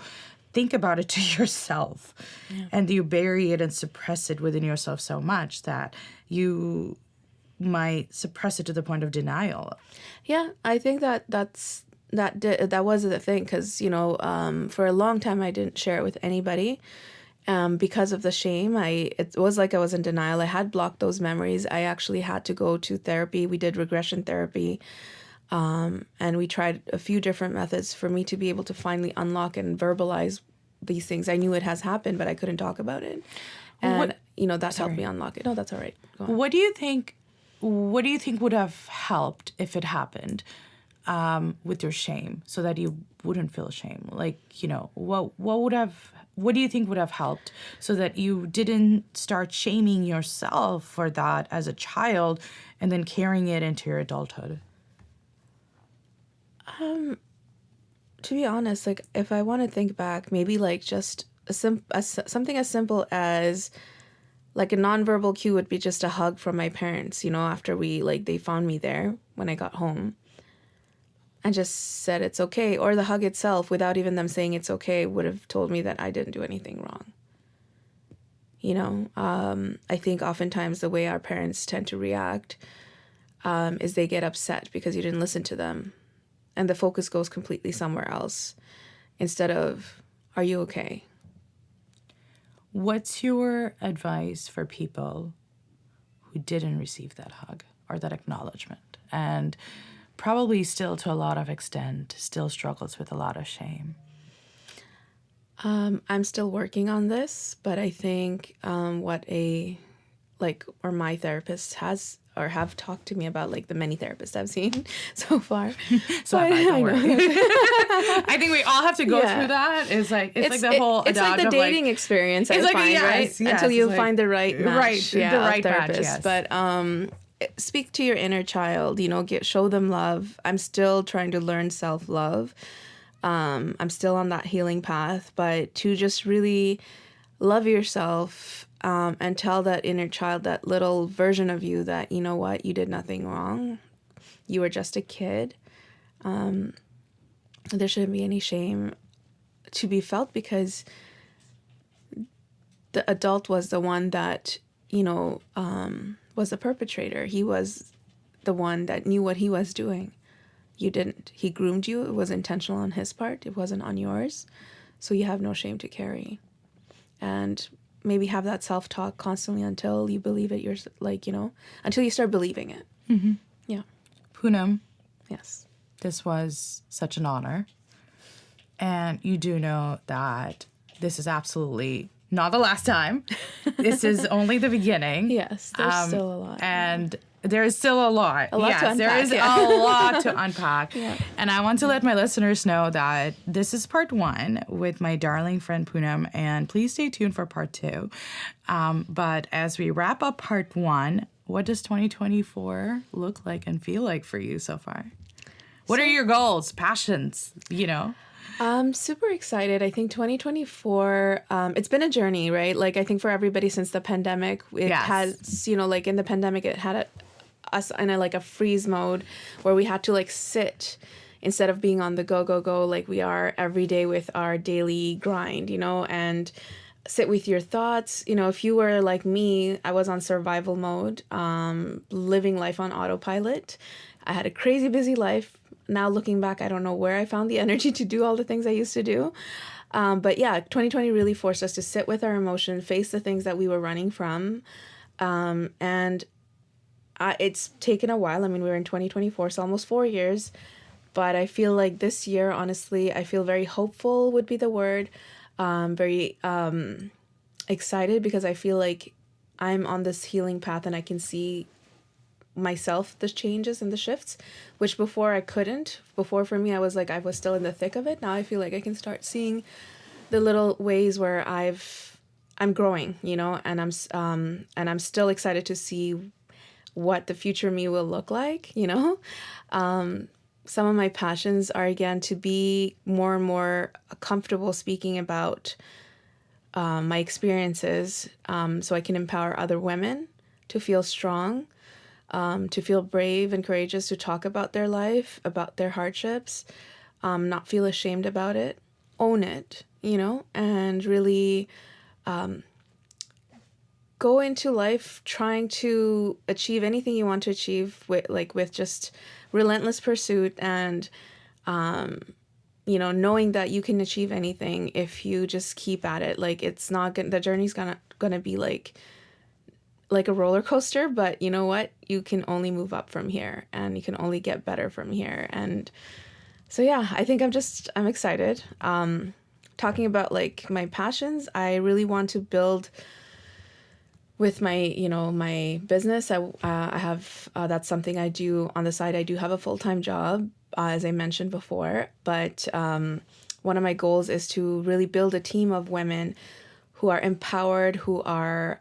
think about it to yourself. Yeah. And you bury it and suppress it within yourself so much that you might suppress it to the point of denial. Yeah, I think that was the thing, because for a long time I didn't share it with anybody because of the shame. It was like I was in denial. I had blocked those memories. I actually had to go to therapy. We did regression therapy, and we tried a few different methods for me to be able to finally unlock and verbalize these things. I knew it has happened, but I couldn't talk about it, and that's helped me unlock it. No, that's all right. Go on. What do you think would have helped if it happened? With your shame, so that you wouldn't feel shame? Like, what do you think would have helped so that you didn't start shaming yourself for that as a child and then carrying it into your adulthood? To be honest, like, if I want to think back, maybe like just something as simple as like a nonverbal cue would be just a hug from my parents, after they found me there when I got home. And just said it's okay, or the hug itself, without even them saying it's okay, would have told me that I didn't do anything wrong. I think oftentimes the way our parents tend to react is they get upset because you didn't listen to them, and the focus goes completely somewhere else instead of, are you okay? What's your advice for people who didn't receive that hug or that acknowledgement, and probably still, to a lot of extent, still struggles with a lot of shame? I'm still working on this, but I think my therapist have talked to me about, like, the many therapists I've seen so far. So I know. I think we all have to go through that. It's like the whole it's like the dating experience. It's right? Until you find the right match, the right therapist. Match, yes. But speak to your inner child, show them love. I'm still trying to learn self-love. I'm still on that healing path, but to just really love yourself, and tell that inner child, that little version of you, that, you know what, you did nothing wrong. You were just a kid. There shouldn't be any shame to be felt, because the adult was the one that, was the perpetrator. He was the one that knew what he was doing. You didn't. He groomed you. It was intentional on his part. It wasn't on yours. So you have no shame to carry. And maybe have that self-talk constantly until you believe it. Until you start believing it. Mm-hmm. Yeah. Poonam. Yes. This was such an honor. And you do know that this is absolutely not the last time. This is only the beginning. Yes, there's still a lot. And there is still a lot. To unpack. There is a lot to unpack. Yeah. And I want to let my listeners know that this is part 1 with my darling friend Poonam, and please stay tuned for part 2. But as we wrap up part 1, what does 2024 look like and feel like for you so far? What are your goals, passions, I'm super excited. I think 2024, it's been a journey, right? Like, I think for everybody since the pandemic, it has, like in the pandemic, it had us in a freeze mode where we had to like sit instead of being on the go, like we are every day with our daily grind, and sit with your thoughts. If you were like me, I was on survival mode, living life on autopilot. I had a crazy busy life. Now looking back, I don't know where I found the energy to do all the things I used to do. But yeah, 2020 really forced us to sit with our emotions, face the things that we were running from. And it's taken a while. I mean, we're in 2024, so almost 4 years. But I feel like this year, honestly, I feel very hopeful would be the word. Very excited because I feel like I'm on this healing path and I can see myself the changes and the shifts, which before I couldn't. Before for me, I was still in the thick of it. Now I feel like I can start seeing the little ways where I'm growing, and I'm still excited to see what the future me will look like, Some of my passions are, again, to be more and more comfortable speaking about my experiences, so I can empower other women to feel strong, to feel brave and courageous to talk about their life, about their hardships, not feel ashamed about it, own it, and really go into life trying to achieve anything you want to achieve with just relentless pursuit and, knowing that you can achieve anything if you just keep at it. Like, it's not the journey's gonna be like a roller coaster, but you know what? You can only move up from here and you can only get better from here. And so, yeah, I think I'm excited. Talking about like my passions, I really want to build with my, my business. I have, that's something I do on the side. I do have a full-time job, as I mentioned before, but one of my goals is to really build a team of women who are empowered, who are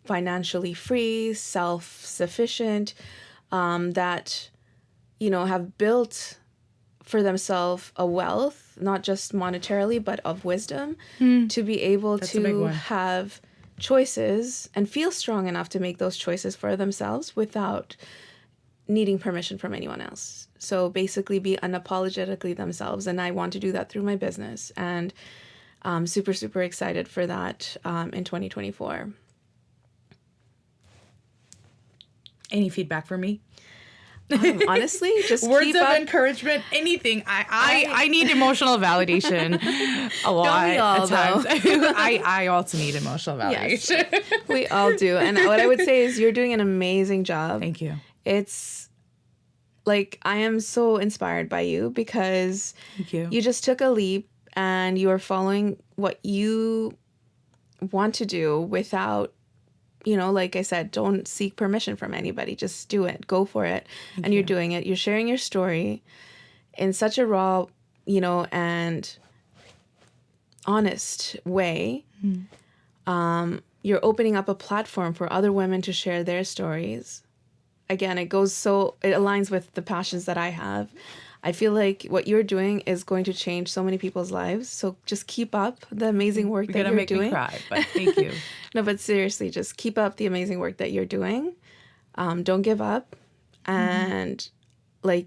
financially free, self-sufficient, that, have built for themselves a wealth, not just monetarily, but of wisdom, to be able to have choices and feel strong enough to make those choices for themselves without needing permission from anyone else. So basically be unapologetically themselves. And I want to do that through my business. And I'm super, super excited for that in 2024. Any feedback for me? Honestly, just words of encouragement, anything. I need emotional validation a lot. Don't we all, at times. I also need emotional validation. Yes, we all do. And what I would say is you're doing an amazing job. Thank you. It's like, I am so inspired by you because Thank you. You just took a leap and you are following what you want to do without, like I said, don't seek permission from anybody. Just do it. Go for it. And you're doing it. You're sharing your story in such a raw, and honest way. You're opening up a platform for other women to share their stories. Again, it aligns with the passions that I have. I feel like what you're doing is going to change so many people's lives. So just keep up the amazing work that you're doing. You're gonna make me cry, but thank you. No, but seriously, just keep up the amazing work that you're doing. Don't give up. And I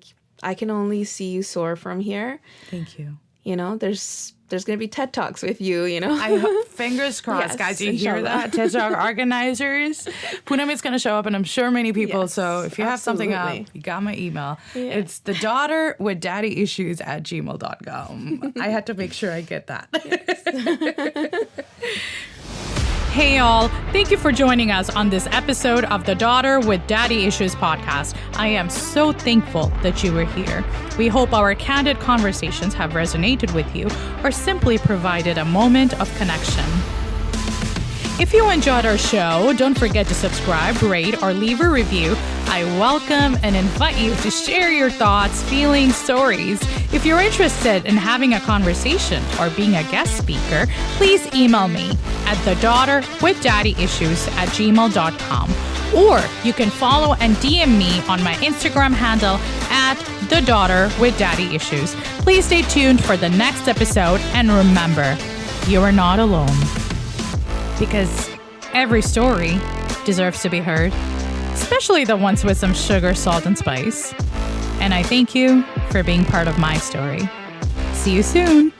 can only see you soar from here. Thank you. There's going to be TED Talks with you, I hope, fingers crossed, yes, guys. You inshallah. hear that? TED Talk organizers. Poonam is going to show up, and I'm sure many people. Yes, so if you have something up, absolutely. you got my email. Yeah. It's thedaughterwithdaddyissues@gmail.com. I had to make sure I get that. Yes. Hey all, thank you for joining us on this episode of the Daughter with Daddy Issues podcast. I am so thankful that you were here. We hope our candid conversations have resonated with you or simply provided a moment of connection. If you enjoyed our show, don't forget to subscribe, rate, or leave a review. I welcome and invite you to share your thoughts, feelings, stories. If you're interested in having a conversation or being a guest speaker, please email me at thedaughterwithdaddyissues@gmail.com. Or you can follow and DM me on my Instagram handle at @thedaughterwithdaddyissues. Please stay tuned for the next episode, and remember, you are not alone. Because every story deserves to be heard, especially the ones with some sugar, salt, and spice. And I thank you for being part of my story. See you soon.